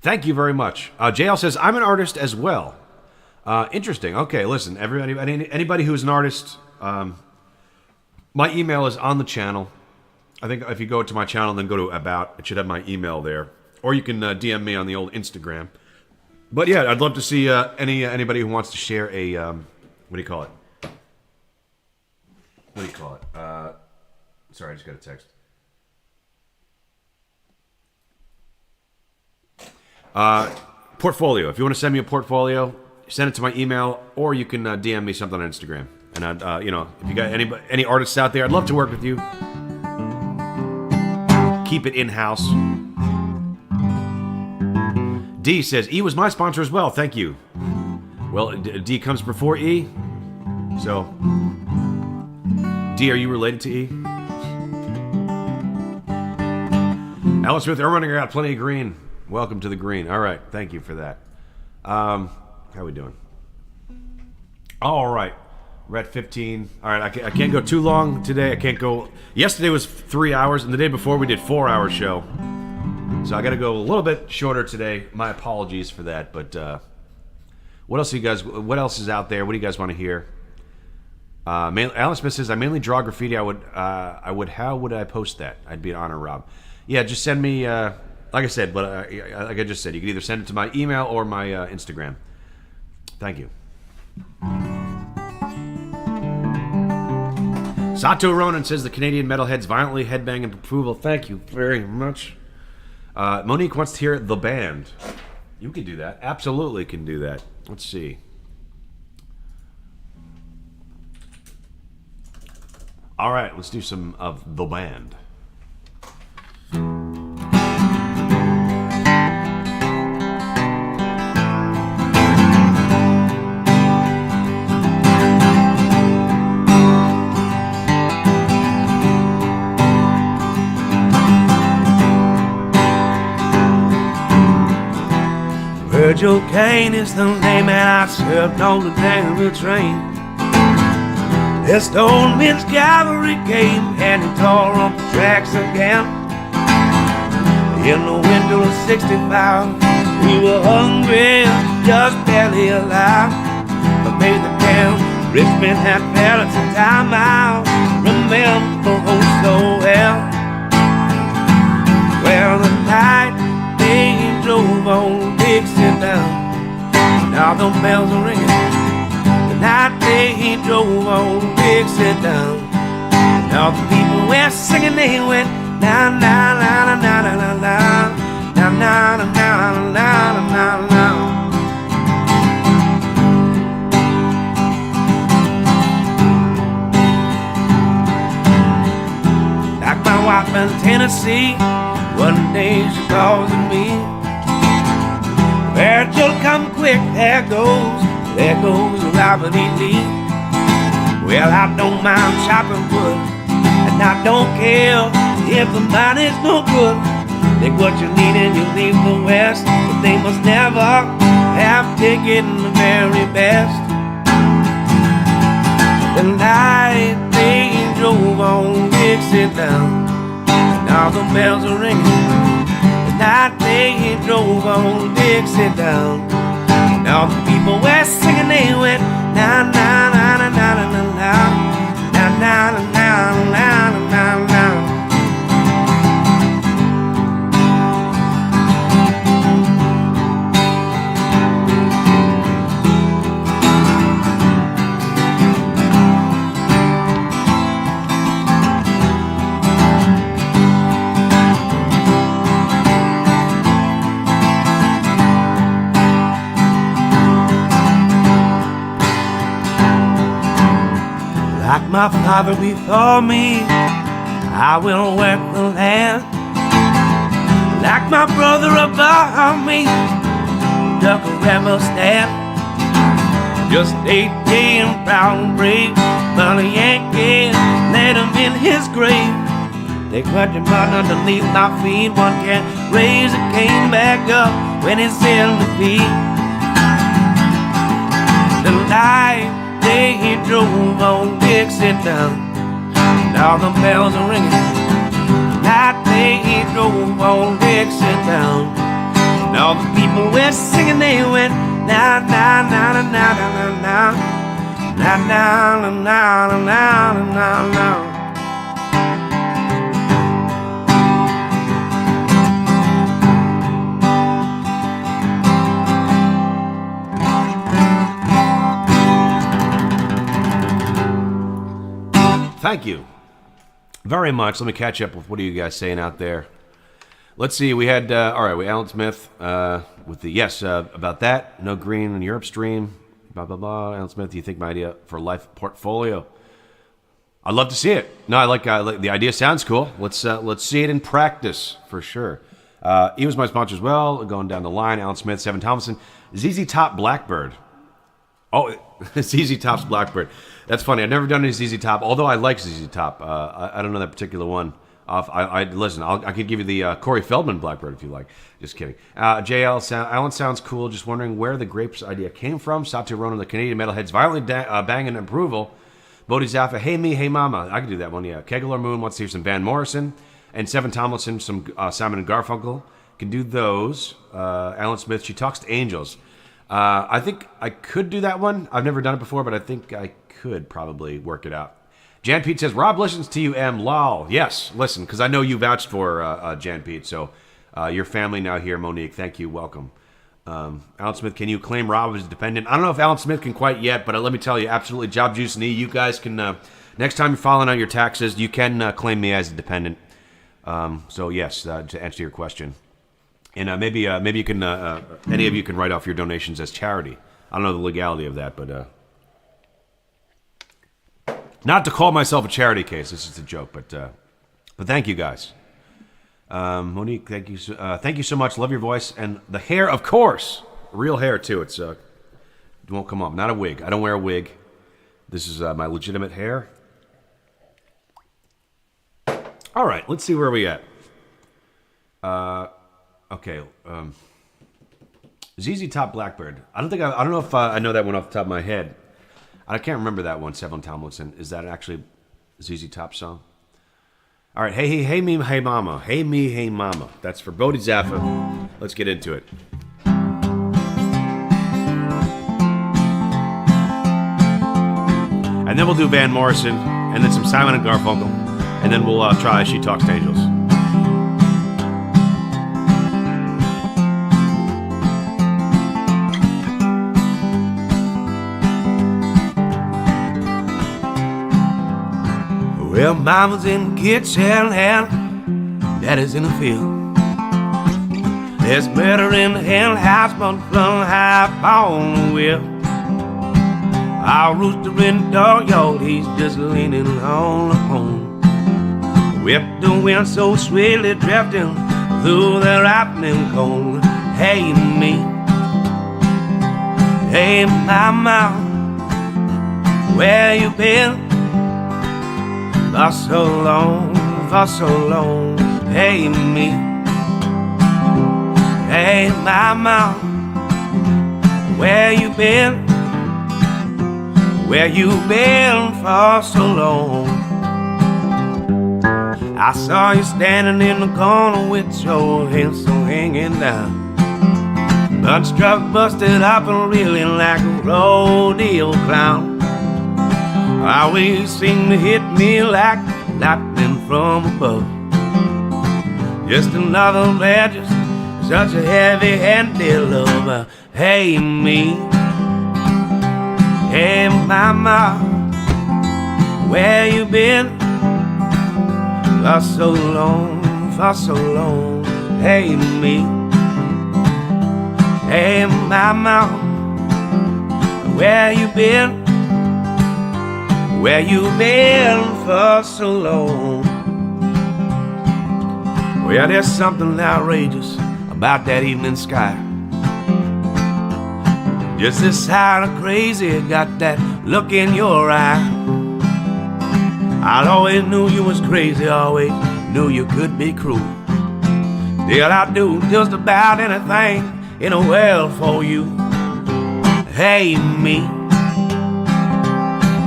S1: Thank you very much. JL says, I'm an artist as well. Interesting. Okay, listen, anybody who's an artist, my email is on the channel. I think if you go to my channel and then go to About, it should have my email there. Or you can DM me on the old Instagram. But yeah, I'd love to see anybody who wants to share a, what do you call it? What do you call it? Sorry, I just got a text. Portfolio. If you want to send me a portfolio, send it to my email, or you can DM me something on Instagram. And if you got any artists out there, I'd love to work with you. Keep it in-house. D says, E was my sponsor as well. Thank you. Well, D comes before E. So, D, are you related to E? Alice Smith, Erwin, I got plenty of green. Welcome to the green. All right, thank you for that. How we doing? All right, we're at 15. All right, I can't go too long today. I can't go. Yesterday was 3 hours, and the day before we did 4-hour show. So I got to go a little bit shorter today. My apologies for that. But what else, you guys? What else is out there? What do you guys want to hear? Alan Smith says, I mainly draw graffiti. How would I post that? I'd be an honor, Rob. Yeah, just send me. Like I said, but like I just said, you can either send it to my email or my Instagram. Thank you. Sato Ronan says the Canadian metalheads violently headbang in approval. Thank you very much. Monique wants to hear the band. You can do that. Absolutely can do that. Let's see. All right, let's do some of the band.
S2: Virgil Kane is the name, and I served on the Danville train. The Stone Men's Cavalry came and he tore up the tracks again. In the winter of '65, we were hungry, just barely alive. But made the town, Richmond had pellets and time out. Remember oh so well. Well, the night they drove on Dixie down, now the bells are ringing. The night they drove on Dixie down, now the people were singing, they went na na na na na na na na na na na na na na. Like my wife in Tennessee, one day she calls me. Virgil, come quick, there goes Robert E. Lee. Well, I don't mind chopping wood, and I don't care if the money's no good. Take what you need and you leave the West, but they must never have taken the very best. The night they drove on Dixie down, now the bells are ringing. The night they drove on Dixie down, now the people were singing, they went na na na na na na na na na na na na na na. Like my father before me, I will work the land. Like my brother above me, duck a rebel stand. Just 18, proud and brave, but a Yankee laid him in his grave. They cut your mud underneath my feet. One can't raise a cane back up when it's in defeat. The night they drove on Dixie down, now the bells are ringing. The night they drove on Dixie down, now the people were singing, they went na na na na na na na na na na na na na na.
S1: Thank you very much. Let me catch up with what are you guys saying out there. Let's see. We had all right. We Alan Smith with the yes about that. No green in Europe stream. Blah blah blah. Alan Smith, do you think my idea for life portfolio? I'd love to see it. No, I like the idea. Sounds cool. Let's see it in practice for sure. He was my sponsor as well. Going down the line, Alan Smith, Seven Thomason, ZZ Top, Blackbird. Oh, ZZ Top's Blackbird. That's funny. I've never done any ZZ Top, although I like ZZ Top. I don't know that particular one. Listen. I could give you the Corey Feldman Blackbird if you like. Just kidding. Alan sounds cool. Just wondering where the grapes idea came from. Saturona, the Canadian metalheads, violently banging approval. Bodhi Zaffa, hey me, hey mama. I can do that one. Yeah. Kegler Moon wants to hear some Van Morrison, and Seven Tomlinson some Simon and Garfunkel. Can do those. Alan Smith, She Talks to Angels. I think I could do that one. I've never done it before, but I think I could probably work it out. Jan Pete says, Rob listens to you, M. Lol. Yes, listen, because I know you vouched for Jan Pete. So your family now here, Monique. Thank you. Welcome. Alan Smith, can you claim Rob as a dependent? I don't know if Alan Smith can quite yet, but let me tell you, absolutely, Job Juice and E, you guys can, next time you're filing out your taxes, you can claim me as a dependent. So yes, to answer your question. And maybe you can, any of you can write off your donations as charity. I don't know the legality of that, but not to call myself a charity case. This is a joke, but thank you guys. Monique, thank you so much. Love your voice and the hair, of course, real hair too. It won't come up. Not a wig. I don't wear a wig. This is my legitimate hair. All right, let's see where we at. Okay, ZZ Top Blackbird. I don't know if I know that one off the top of my head. I can't remember that one. Seven Tomlinson. Is that actually a ZZ Top song? All right, hey me, hey mama, hey me, hey mama. That's for Bodhi Zaffa. Let's get into it. And then we'll do Van Morrison, and then some Simon and Garfunkel, and then we'll try She Talks to Angels.
S2: Well, mama's in the kitchen and daddy's in the field. There's murder in the hen house, but flung half on the wheel. Our rooster in the dooryard, he's just leaning on the horn. With the wind so sweetly drifting through the ripening corn. Hey me, hey mama, where you been? For so long, hey me, hey mama, where you been? Where you been for so long? I saw you standing in the corner with your head so hanging down. Lunch truck busted up and reeling like a rodeo clown. Always seem to hit me like lightning from above. Just another legend, such a heavy-handed love. Hey me, hey mama, where you been? For so long, hey me, hey mama, where you been? Where you been for so long? Well, there's something outrageous about that evening sky. Just this kind of crazy, got that look in your eye. I always knew you was crazy, always knew you could be cruel. Still, I'd do just about anything in the world for you. Hey me,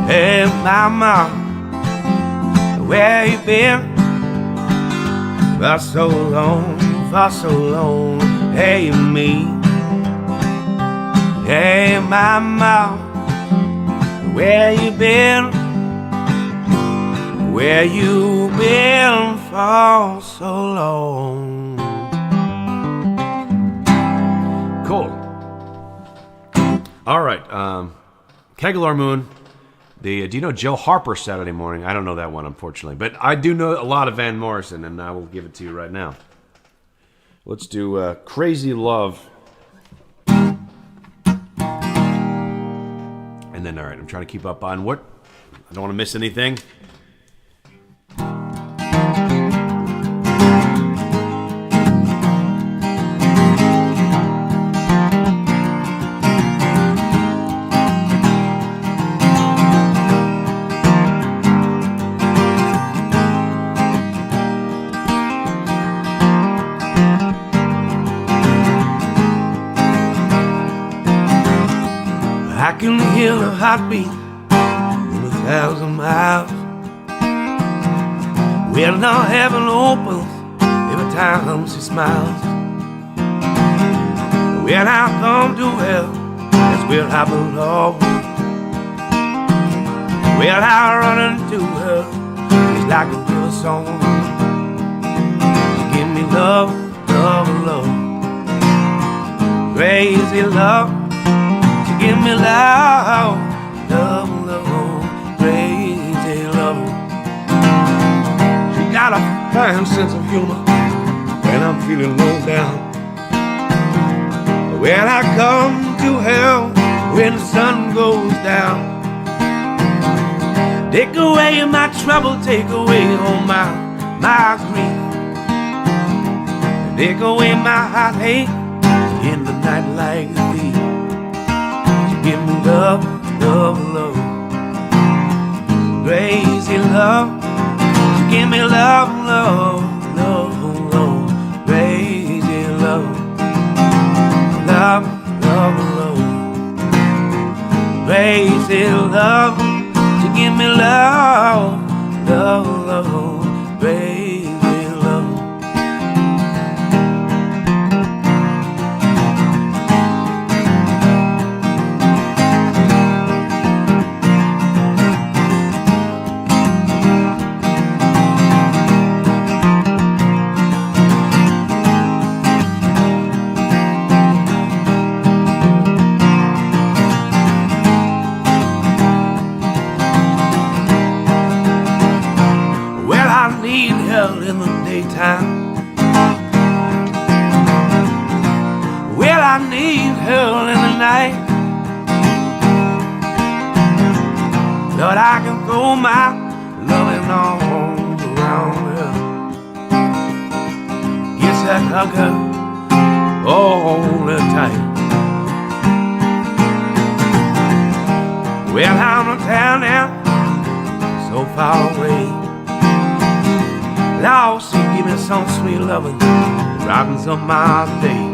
S2: hey mama, where you been? For so long, hey me, hey mama, where you been? Where you been for so long?
S1: Cool. All right, Kegler Moon. Do you know Joe Harper Saturday Morning? I don't know that one, unfortunately. But I do know a lot of Van Morrison, and I will give it to you right now. Let's do Crazy Love. And then, all right, I'm trying to keep up on what? I don't want to miss anything.
S2: hear her heartbeat in 1,000 miles. Well, now heaven opens every time she smiles. When I come to hell, that's where I belong. Well, I run into her, it's like a river song. She give me love, love, love, crazy love. She give me love, love, love, crazy love. She got a fine sense of humor when I'm feeling low down. When I come to hell, when the sun goes down, take away my trouble, take away all my grief, take away my heartache in the night like a thief. She give me love, love, love, crazy love. She give me love, love, love, love, crazy love, love, love, love, crazy love. Give me love, love, love, crazy love. In the daytime, well, I need hell in the night. Lord, I can throw my loving arms around her. Yes, I hug her, hold her tight. Well, I'm a town now, so far away. Lord, she give me some sweet loving, brightens up my day.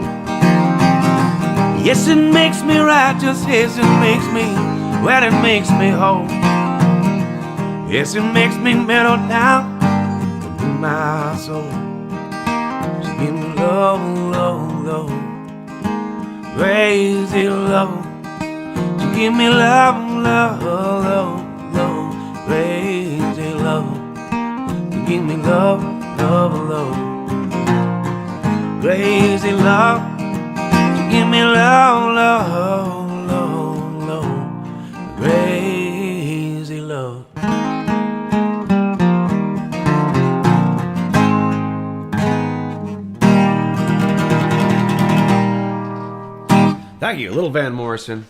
S2: Yes, it makes me righteous, yes, it makes me, well, it makes me whole. Yes, it makes me mellow down into my soul. She give me love, love, love, crazy love. She give me love, love, love, love, crazy love. Give me love, love, love, crazy love. Give me love, love, love, love, crazy love.
S1: Thank you, Little Van Morrison.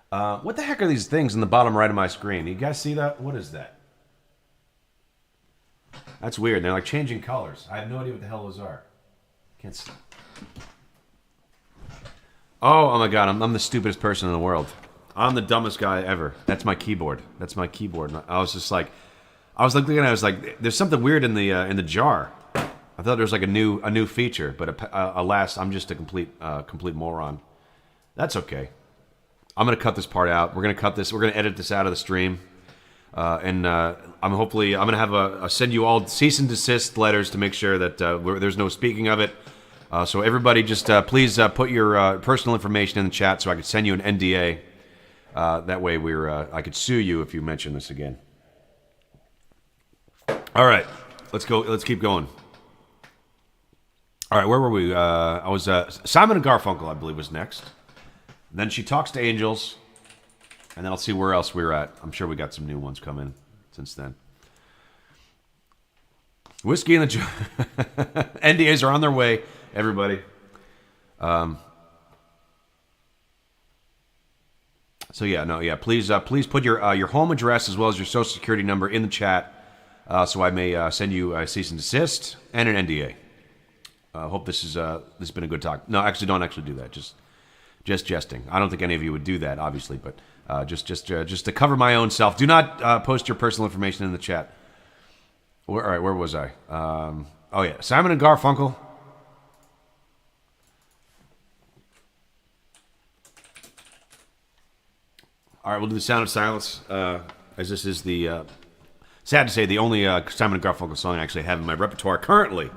S1: What the heck are these things in the bottom right of my screen? You guys see that? What is that? That's weird. They're like changing colors. I have no idea what the hell those are. Can't see. Oh my god, I'm the stupidest person in the world. I'm the dumbest guy ever. That's my keyboard. That's my keyboard. I was just like, I was looking at it, I was like, there's something weird in the jar. I thought there was like a new feature, but alas, I'm just a complete moron. That's okay. I'm gonna cut this part out. We're gonna edit this out of the stream. I'm gonna have send you all cease and desist letters to make sure that there's no speaking of it. So everybody, just please put your personal information in the chat so I could send you an NDA. That way, I could sue you if you mention this again. All right, let's go. Let's keep going. All right, where were we? I was Simon and Garfunkel, I believe, was next. And then She Talks to Angels. And then I'll see where else we're at. I'm sure we got some new ones coming since then. Whiskey in the Jar. NDAs are on their way, everybody. So yeah, please put your home address as well as your social security number in the chat, so I may send you a cease and desist and an NDA. Hope this has been a good talk. No, actually, don't actually do that. Just jesting. I don't think any of you would do that, obviously, but just to cover my own self. Do not post your personal information in the chat. All right, where was I? Oh yeah, Simon and Garfunkel. All right, we'll do the Sound of Silence, as this is the, sad to say, the only Simon & Garfunkel song I actually have in my repertoire currently.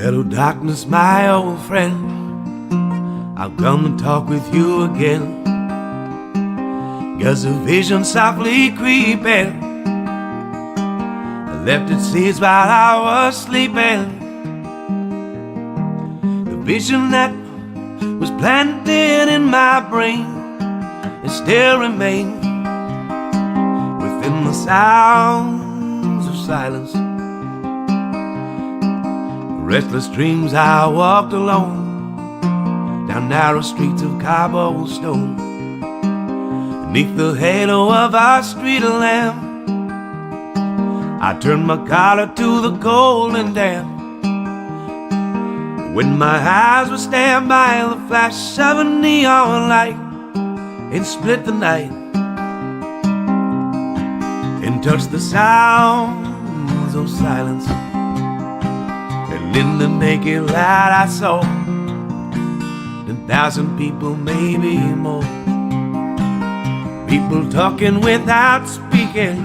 S2: Hello, darkness, my old friend. I've come to talk with you again. There's a vision softly creeping. I left its seeds while I was sleeping. The vision that was planted in my brain, it still remains within the sounds of silence. Restless dreams I walked alone down narrow streets of cobblestone. Beneath the halo of our street lamp, I turned my collar to the cold and damp. When my eyes were stabbed by the flash of a neon light, it split the night and touched the sounds of silence. And in the naked light I saw 10,000 people, maybe more. People talking without speaking,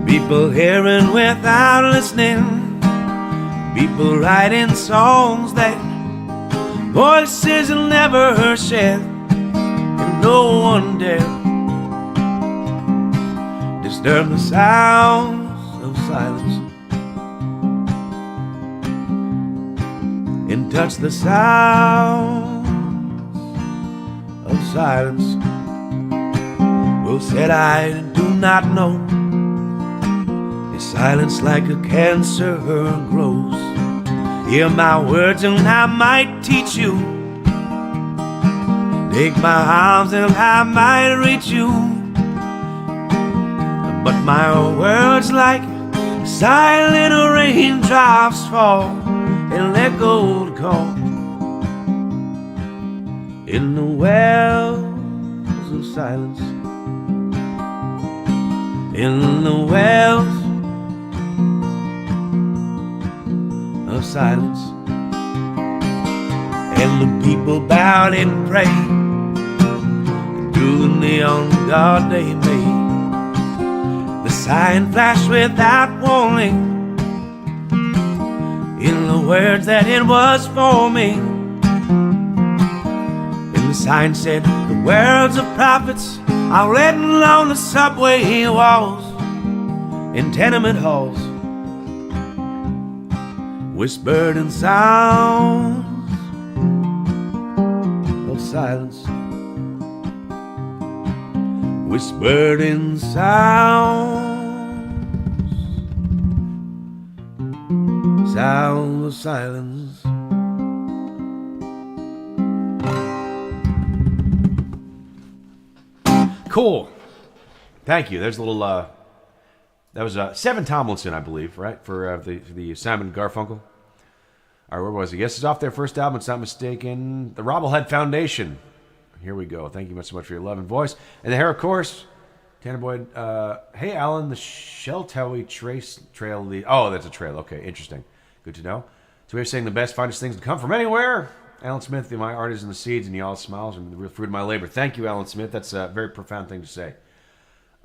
S2: people hearing without listening, people writing songs that voices will never share, and no one dare disturb the sounds of silence and touch the sounds of silence. Well, said I do not know. Is silence like a cancer grows? Hear my words and I might teach you. Take my arms and I might reach you. But my words like silent raindrops fall and echoed call in the wells of silence, in the wells of silence. And the people bowed and prayed to the neon god they made. The sign flashed without warning in the words that it was forming. The sign said, the words of prophets are written on the subway walls, in tenement halls, whispered in sounds of silence, whispered in sounds of silence.
S1: Cool. Thank you. There's a little, that was Seven Tomlinson, I believe, right? For the Simon & Garfunkel. All right, where was he? Yes, it's off their first album, it's not mistaken. The Robblehead Foundation. Here we go. Thank you so much for your love and voice. And here, of course, Tanner Boyd. Hey, Alan, the Sheltowie Trail. Oh, that's a trail. Okay, interesting. Good to know. So we're saying the best, finest things to come from anywhere. Alan Smith, my art is in the seeds, and y'all smiles, and the real fruit of my labor. Thank you, Alan Smith. That's a very profound thing to say.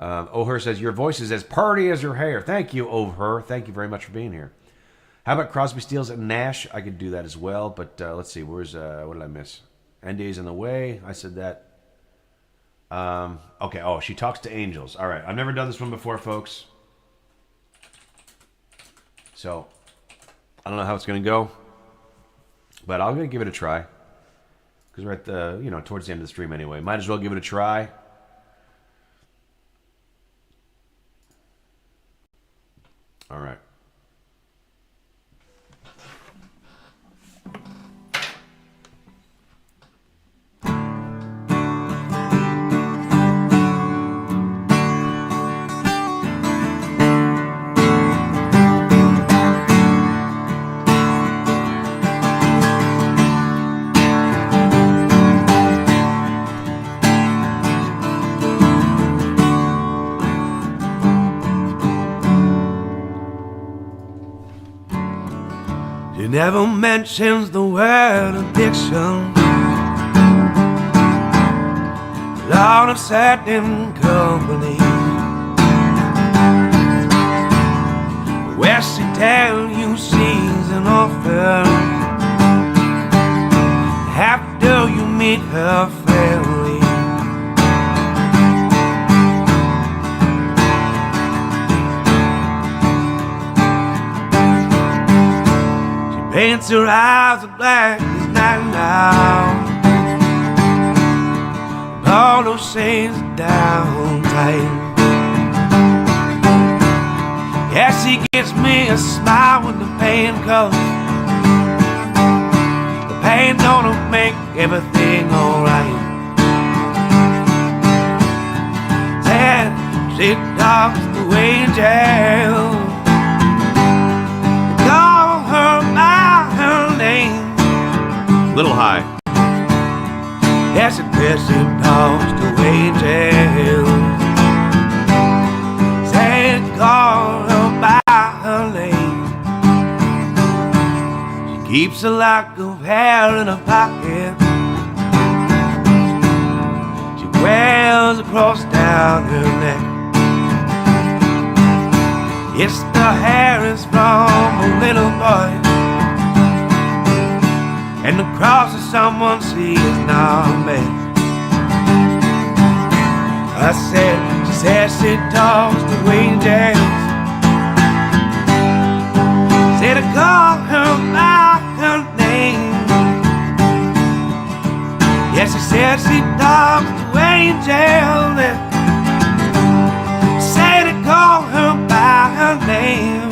S1: O'Her says, your voice is as party as your hair. Thank you, O'Her. Thank you very much for being here. How about Crosby, Stills, and Nash? I could do that as well, but let's see. Where's, what did I miss? NDA's in the way. I said that. Okay, oh, She Talks to Angels. All right, I've never done this one before, folks. So, I don't know how it's going to go. But I'm going to give it a try. Because we're at the, towards the end of the stream anyway. Might as well give it a try. All right.
S2: She never mentions the word addiction. Lord of certain company, where she tell you she's an orphan after you meet her family. She paints her eyes black as night now, all those shades down tight. Yeah, she gives me a smile when the pain comes. The pain gonna make everything alright. Said she talks to angels, call her by her name.
S1: Little high.
S2: Yes, she talks to angels, said call her by her name. She keeps a lock of hair in her pocket. She wears a cross down her neck. Yes, the hair is from a little boy, and the cross is someone she has not met. She said she talks to angels, said to call her by her name. Yes, she said she talks to angels, said to call her by her name.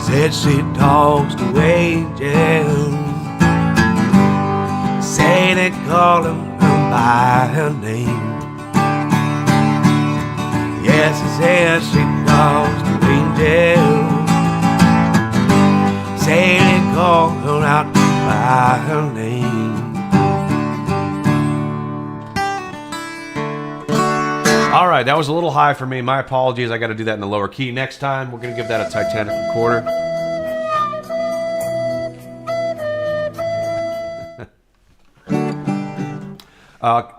S2: Said she talks to angels, say they call her by her name. Yes, she said she talks to angels, say they call her out by her name.
S1: All right, that was a little high for me. My apologies. I got to do that in the lower key next time. We're going to give that a Titanic recorder.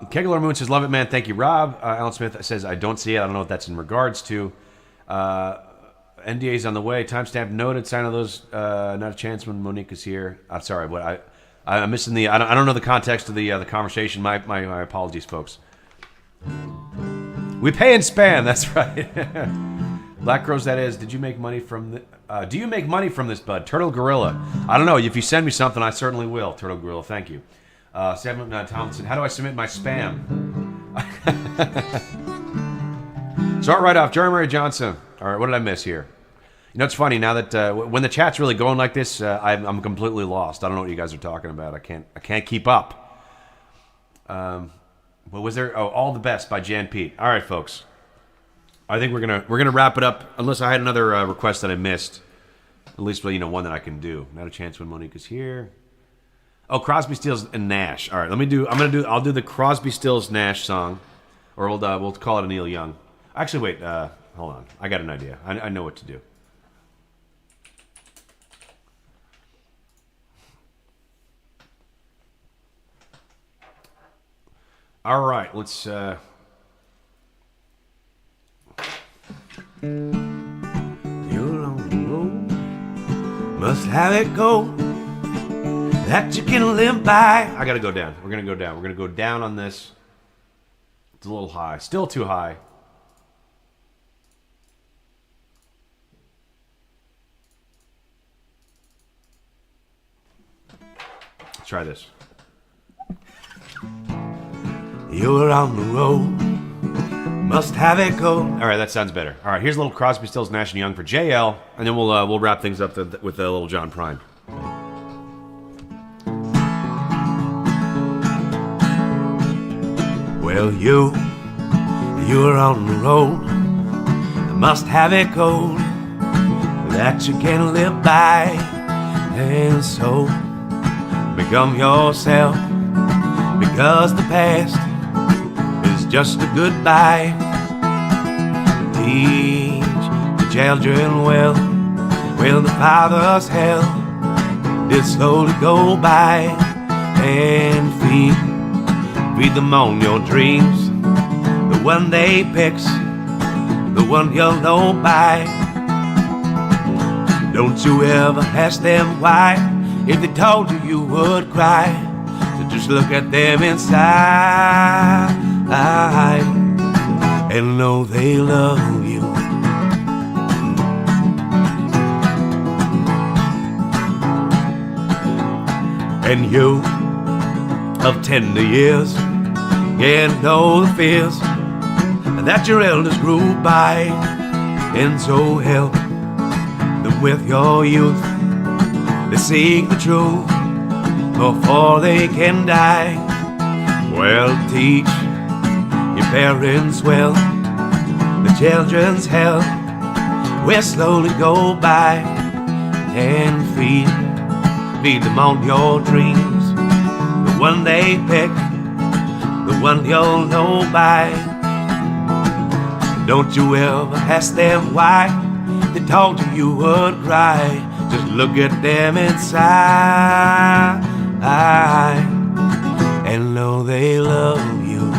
S1: Kegler Moon says, love it, man. Thank you, Rob. Alan Smith says, I don't see it. I don't know what that's in regards to. NDA's on the way. Timestamp noted. Sign of those. Not a chance when Monique is here. I'm sorry, but I'm missing the. I don't know the context of the conversation. My apologies, folks. We pay in spam. That's right. Black Rose, that is. Did you make money from the? Do you make money from this, bud? Turtle Gorilla. I don't know. If you send me something, I certainly will. Turtle Gorilla. Thank you. Sam Thompson. How do I submit my spam? Start right off. Jeremy Murray Johnson. All right. What did I miss here? You know, it's funny now that when the chat's really going like this, I'm completely lost. I don't know what you guys are talking about. I can't keep up. What was there? Oh, All the Best by Jan Pete. All right, folks. I think we're gonna wrap it up. Unless I had another request that I missed. At least, well, one that I can do. Not a chance when Monique is here. Oh, Crosby, Stills, and Nash. All right, I'll do the Crosby, Stills, Nash song, or we'll call it a Neil Young. Actually, wait. Hold on. I got an idea. I know what to do. All right, let's. You're
S2: on the road, must have it go that you can live by.
S1: I gotta go down. We're gonna go down. We're gonna go down on this. It's a little high. Still too high. Let's try this.
S2: You're on the road, must have it go.
S1: All right, that sounds better. All right, here's a little Crosby, Stills, Nash & Young for JL, and then we'll wrap things up with a little John Prine.
S2: Well, you're on the road, must have it go that you can live by, and so become yourself, because the past is just a goodbye. Teach the children well, will the father's hell did slowly go by, and feed them on your dreams, the one they picks, the one you'll know by. Don't you ever ask them why, if they told you you would cry. So just look at them inside and know they love you. And you of tender years can't know the fears that your elders grew by, and so help them with your youth. They seek the truth before they can die. Well, teach your parents well, the children's hell will slowly go by, and feed them on your dreams, the one they pick, the one you'll know by. Don't you ever ask them why, they told you you would cry. Just look at them inside and know they love you.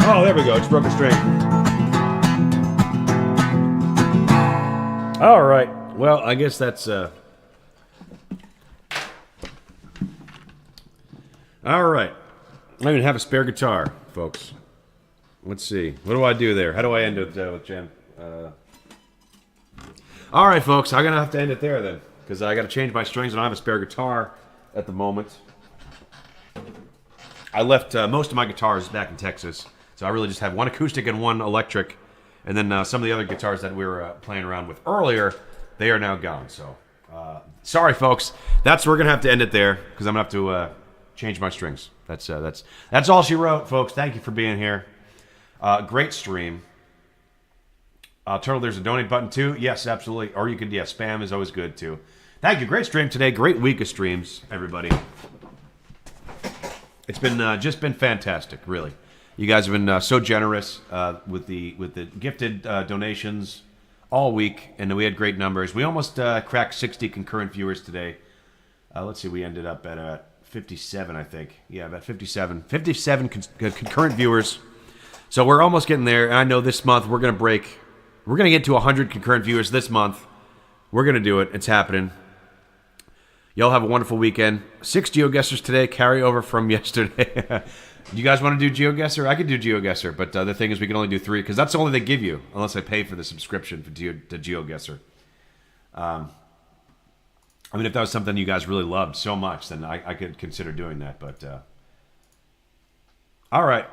S1: Oh, there we go. Just broke a string. All right. Well, I guess that's... All right. I even have a spare guitar, folks. Let's see. What do I do there? How do I end it with Jen? All right, folks. I'm going to have to end it there then, because I got to change my strings and I have a spare guitar at the moment. I left most of my guitars back in Texas, so I really just have one acoustic and one electric. And then some of the other guitars that we were playing around with earlier, they are now gone. So, sorry, folks. We're going to have to end it there, because I'm going to have to change my strings. That's all she wrote, folks. Thank you for being here. Great stream. Turtle, there's a donate button too. Yes, absolutely. Or you could, spam is always good too. Thank you. Great stream today. Great week of streams, everybody. It's been just been fantastic, really. You guys have been so generous with the gifted donations all week, and we had great numbers. We almost cracked 60 concurrent viewers today. Let's see, we ended up at 57, I think. Yeah, about 57. 57 concurrent viewers. So we're almost getting there, and I know this month we're going to get to 100 concurrent viewers this month. We're going to do it. It's happening. Y'all have a wonderful weekend. 6 GeoGuessers today, carry over from yesterday. You guys want to do GeoGuessr? I could do GeoGuessr, but the thing is we can only do 3, because that's the only they give you, unless I pay for the subscription to GeoGuessr. I mean, if that was something you guys really loved so much, then I could consider doing that, but... All right.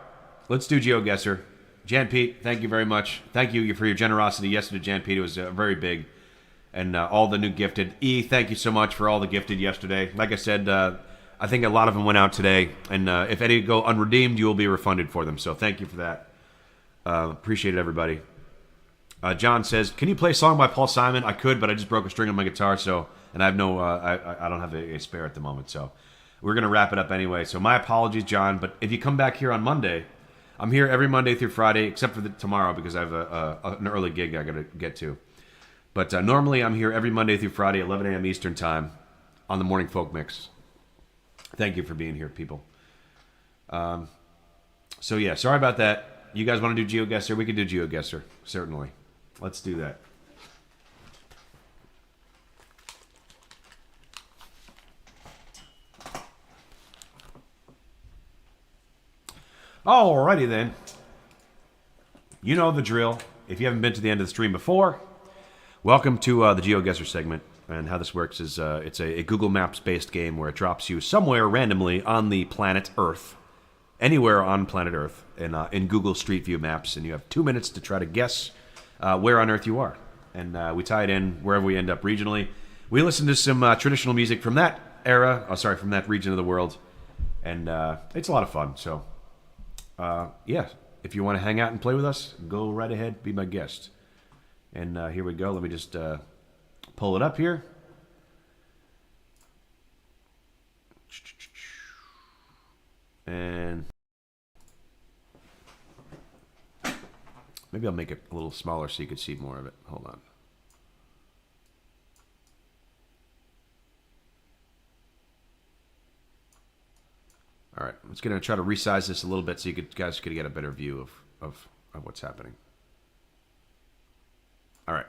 S1: Let's do GeoGuessr. Jan Pete, thank you very much. Thank you for your generosity yesterday, Jan Pete. It was very big. And all the new gifted. E, thank you so much for all the gifted yesterday. Like I said, I think a lot of them went out today. And if any go unredeemed, you will be refunded for them. So thank you for that. Appreciate it, everybody. John says, can you play a song by Paul Simon? I could, but I just broke a string on my guitar. And I have no, I don't have a spare at the moment. So we're going to wrap it up anyway. So my apologies, John. But if you come back here on Monday, I'm here every Monday through Friday, except for tomorrow, because I have an early gig I got to get to. But normally I'm here every Monday through Friday, 11 a.m. Eastern Time, on the Morning Folk Mix. Thank you for being here, people. So yeah, sorry about that. You guys want to do GeoGuessr? We can do GeoGuessr, certainly. Let's do that. Alrighty then. You know the drill. If you haven't been to the end of the stream before, welcome to the GeoGuessr segment. And how this works is it's a Google Maps-based game where it drops you somewhere randomly on the planet Earth, anywhere on planet Earth, in Google Street View maps, and you have 2 minutes to try to guess where on Earth you are. And we tie it in wherever we end up regionally. We listen to some traditional music from that era, from that region of the world, and it's a lot of fun. So, yeah, if you want to hang out and play with us, go right ahead, be my guest. And here we go. Let me just pull it up here. And maybe I'll make it a little smaller so you can see more of it. Hold on. All right, I'm just going to try to resize this a little bit so you guys could get a better view of what's happening. All right,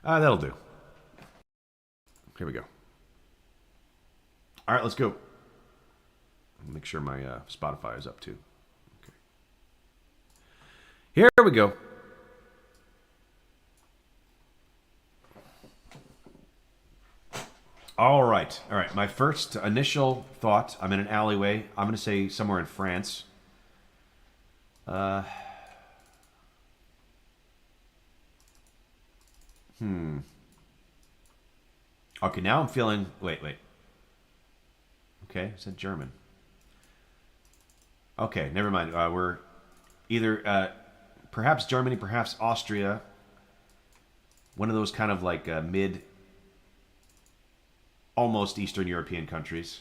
S1: that'll do. Here we go. All right, let's go. Make sure my Spotify is up too. Okay. Here we go. All right. My first initial thought, I'm in an alleyway. I'm going to say somewhere in France. Okay, now I'm feeling... Wait. Okay, is that German? Okay, never mind. We're either... perhaps Germany, perhaps Austria. One of those kind of like mid... almost Eastern European countries.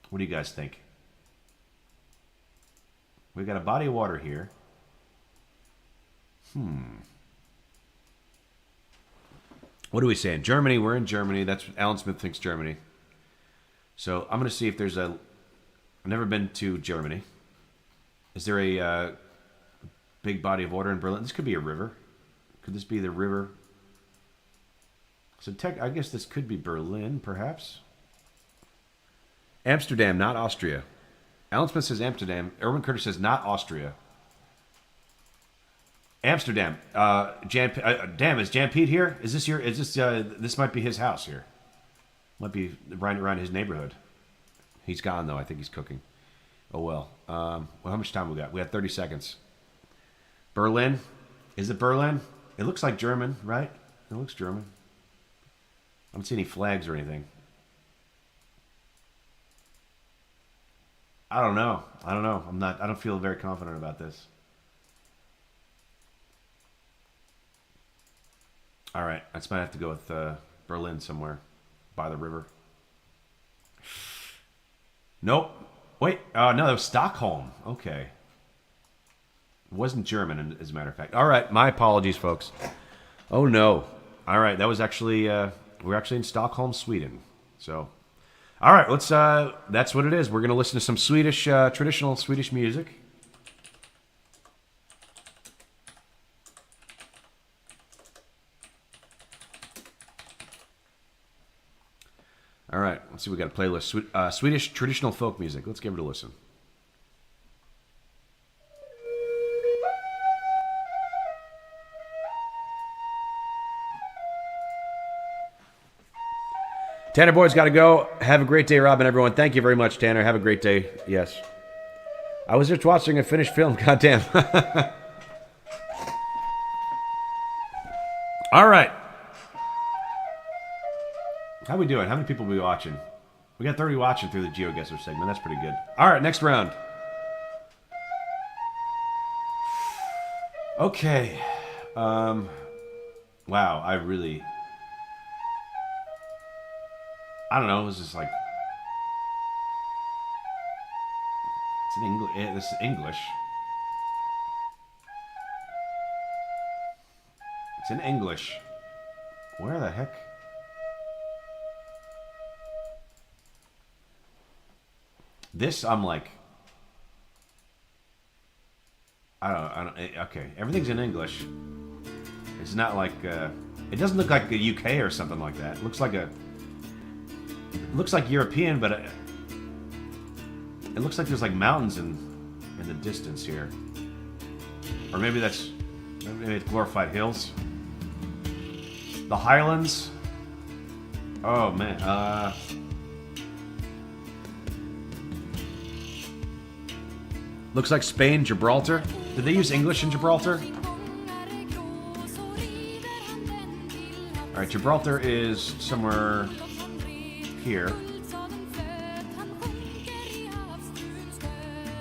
S1: What do you guys think? We've got a body of water here. What are we saying? Germany. We're in Germany. That's what Alan Smith thinks Germany. So I'm going to see if there's a... I've never been to Germany. Is there a big body of water in Berlin? This could be a river. Could this be the river? So I guess this could be Berlin, perhaps. Amsterdam, not Austria. Alan Smith says Amsterdam. Erwin Curtis says not Austria. Amsterdam. Damn, is Jan Pete here? Is this your? Is this? This might be his house here. Might be right around his neighborhood. He's gone though. I think he's cooking. Oh well. Well, how much time we got? We got 30 seconds. Berlin. Is it Berlin? It looks like German, right? It looks German. I don't see any flags or anything. I don't know. I don't feel very confident about this. All right. I just might have to go with Berlin somewhere by the river. Nope. Wait. No, that was Stockholm. Okay. It wasn't German, as a matter of fact. All right. My apologies, folks. Oh, no. All right. That was actually... we're actually in Stockholm, Sweden. So, all right, let's. That's what it is. We're gonna listen to some Swedish, traditional Swedish music. All right, let's see. We got a playlist. Swedish traditional folk music. Let's give it a listen. Tanner Boyd's got to go. Have a great day, Robin, everyone. Thank you very much, Tanner. Have a great day. Yes. I was just watching a finished film. Goddamn. All right. How we doing? How many people are we watching? We got 30 watching through the GeoGuessr segment. That's pretty good. All right, next round. Okay. Wow, I don't know. It was just like it's in English. This is English. It's in English. Where the heck? This I'm like. I don't. Okay, everything's in English. It's not like. It doesn't look like the UK or something like that. It looks like a. It looks like European, but it looks like there's like mountains in the distance here, or maybe it's glorified hills. The Highlands. Oh man. Looks like Spain, Gibraltar. Did they use English in Gibraltar? All right, Gibraltar is somewhere here.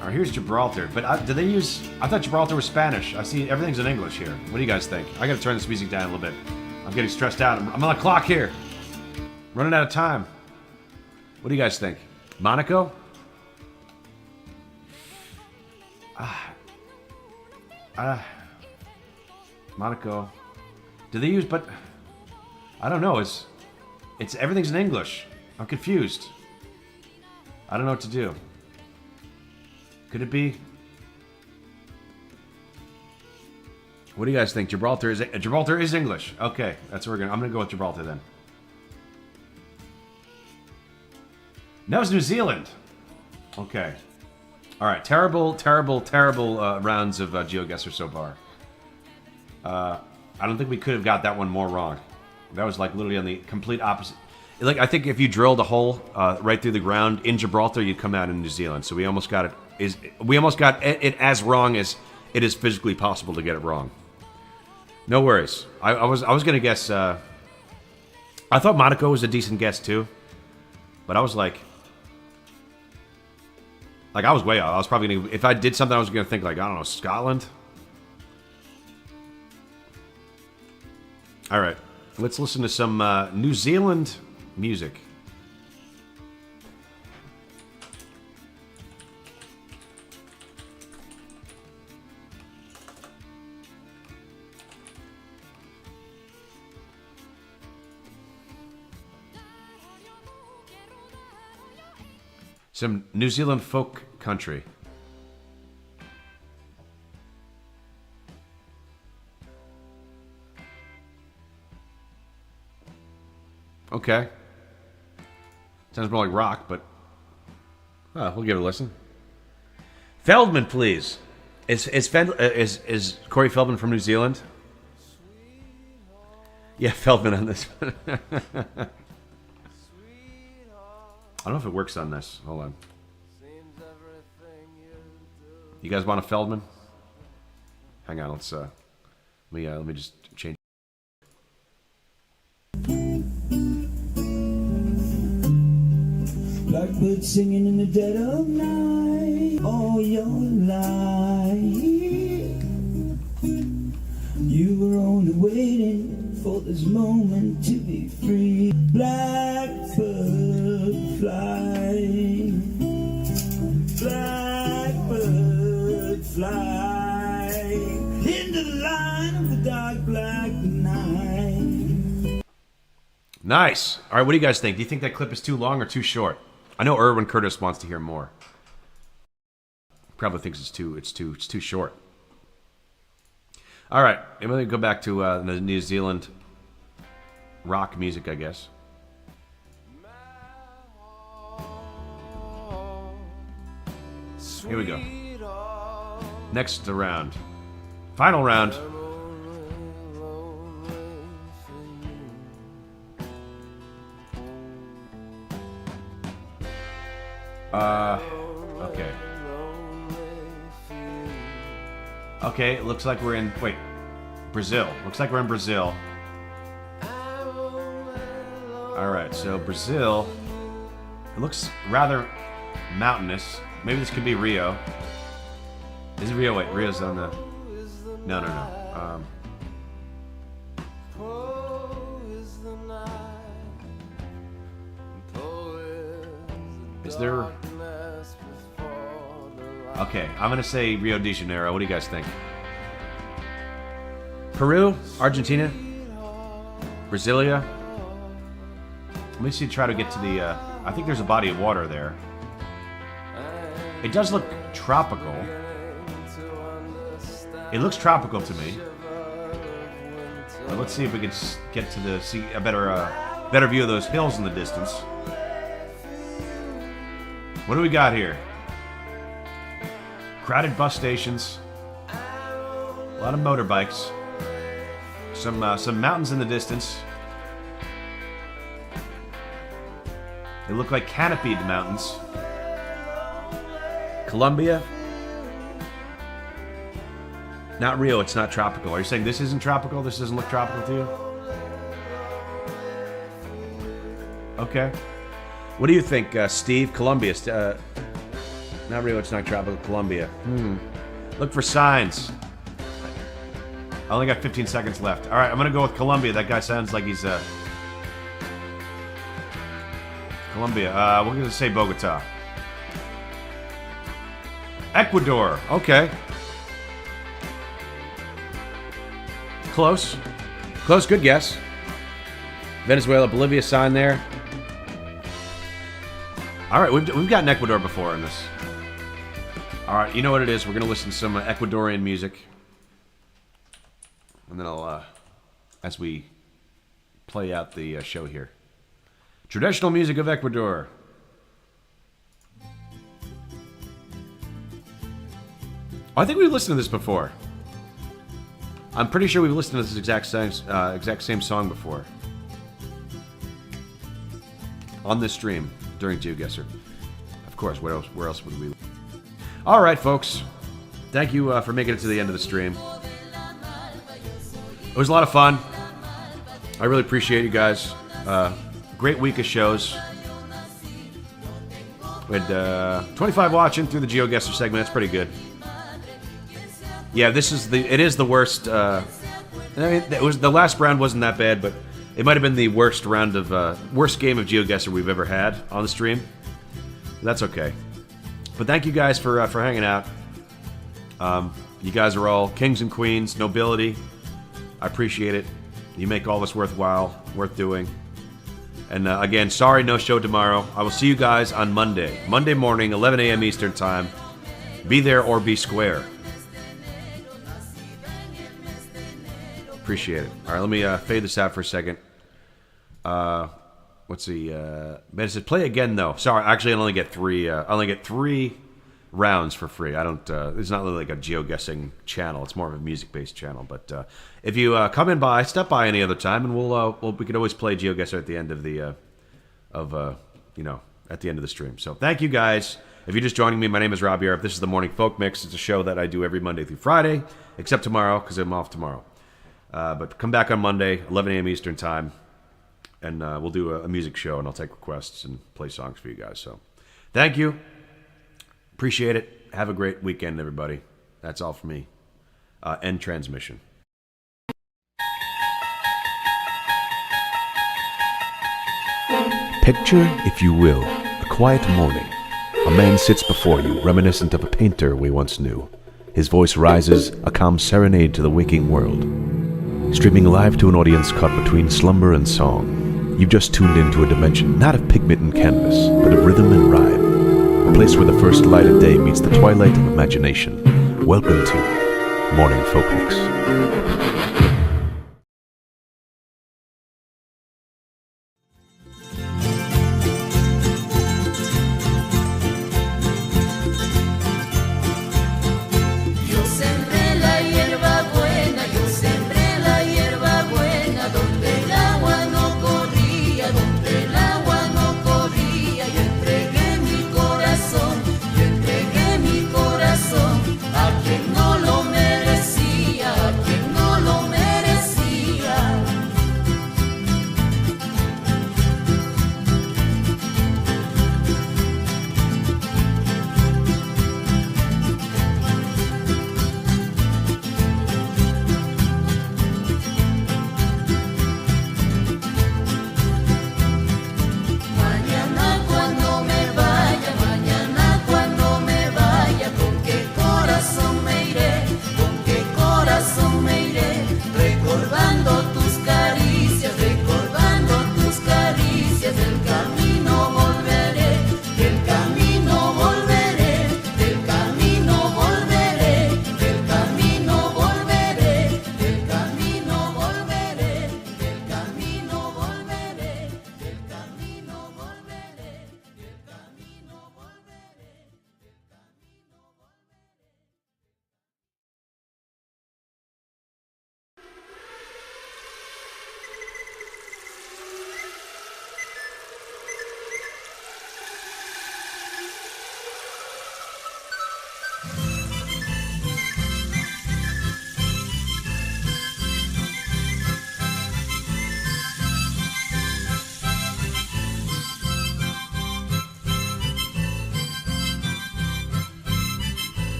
S1: All right, here's Gibraltar. But did they use... I thought Gibraltar was Spanish. I see everything's in English here. What do you guys think? I got to turn this music down a little bit. I'm getting stressed out. I'm on the clock here. Running out of time. What do you guys think? Monaco? Monaco. Do they use, but I don't know. It's everything's in English. I'm confused. I don't know what to do. Could it be? What do you guys think? Gibraltar is English. Okay, that's what I'm gonna go with Gibraltar then. No, it's New Zealand. Okay. All right. Terrible rounds of GeoGuessr so far. I don't think we could have got that one more wrong. That was like literally on the complete opposite. Like I think if you drilled a hole right through the ground in Gibraltar, you'd come out in New Zealand. So we almost got it. We almost got it as wrong as it is physically possible to get it wrong. No worries. I was gonna guess. I thought Monaco was a decent guess too, but I was like I was way off. I was probably gonna, if I did something, I was gonna think like, I don't know, Scotland. All right, let's listen to some New Zealand music. Some New Zealand folk country. Okay. Sounds more like rock, but we'll give it a listen. Feldman, please. Is Corey Feldman from New Zealand? Yeah, Feldman on this one. I don't know if it works on this. Hold on. You guys want a Feldman? Hang on, let's let me just change.
S3: Blackbird singing in the dead of night. All your life, you were only waiting for this moment to be free. Blackbird fly, blackbird fly into the line of the dark black night.
S1: Nice. All right, what do you guys think? Do you think that clip is too long or too short? I know Erwin Curtis wants to hear more. Probably thinks it's too short. All right, I'm gonna go back to the New Zealand rock music, I guess. Here we go. Next round. Final round. Okay. Okay, it looks like we're in, wait, Brazil. Looks like we're in Brazil. Alright, so Brazil, it looks rather mountainous. Maybe this could be Rio. Is it Rio? Wait, Rio's on the, no. Is there... Okay, I'm gonna say Rio de Janeiro. What do you guys think? Peru? Argentina? Brasilia? Let me see, try to get to the... I think there's a body of water there. It does look tropical. It looks tropical to me. But let's see if we can get to the... see a better view of those hills in the distance. What do we got here? Crowded bus stations. A lot of motorbikes. Some mountains in the distance. They look like canopied mountains. Colombia. Not Rio, it's not tropical. Are you saying this isn't tropical? This doesn't look tropical to you? Okay. What do you think, Steve? Colombia. Not Rio, it's not tropical. Colombia. Look for signs. I only got 15 seconds left. All right, I'm going to go with Colombia. That guy sounds like he's... Colombia. We're going to say Bogota. Ecuador. Okay. Close. Close, good guess. Venezuela, Bolivia sign there. All right, we've gotten Ecuador before in this. All right, you know what it is. We're going to listen to some Ecuadorian music. And then I'll, as we play out the show here. Traditional music of Ecuador. I think we've listened to this before. I'm pretty sure we've listened to this exact same song before. On this stream during GeoGuessr. Of course, where else would we? All right, folks. Thank you for making it to the end of the stream. It was a lot of fun. I really appreciate you guys. Great week of shows. We had 25 watching through the GeoGuessr segment. That's pretty good. Yeah, it is the worst. I mean, the last round wasn't that bad, but it might have been the worst round of worst game of GeoGuessr we've ever had on the stream. That's okay. But thank you guys for hanging out. You guys are all kings and queens, nobility. I appreciate it. You make all this worthwhile, worth doing. And again, sorry, no show tomorrow. I will see you guys on Monday. Monday morning, 11 a.m. Eastern Time. Be there or be square. Appreciate it. All right, let me fade this out for a second. Let's see. Man, it said play again though. Sorry, actually, I only get three rounds for free. I don't. It's not really like a GeoGuessing channel. It's more of a music-based channel. But if you come in by, step by any other time, and we could always play GeoGuessr at the end of the at the end of the stream. So thank you guys. If you're just joining me, my name is Rob Europe. This is the Morning Folk Mix. It's a show that I do every Monday through Friday, except tomorrow because I'm off tomorrow. But come back on Monday, 11 a.m. Eastern Time, and we'll do a music show, and I'll take requests and play songs for you guys. So thank you. Appreciate it. Have a great weekend, everybody. That's all for me. End transmission.
S4: Picture, if you will, a quiet morning. A man sits before you, reminiscent of a painter we once knew. His voice rises, a calm serenade to the waking world. Streaming live to an audience caught between slumber and song. You've just tuned into a dimension, not of pigment and canvas, but of rhythm and rhyme. A place where the first light of day meets the twilight of imagination. Welcome to Morning Folk Mix.
S5: No lo merecía, quien no lo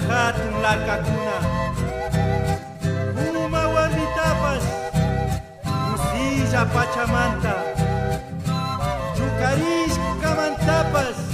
S5: hatun larkakuna Uma warmitapas Musilla pachamanta Chukarisku kamantapas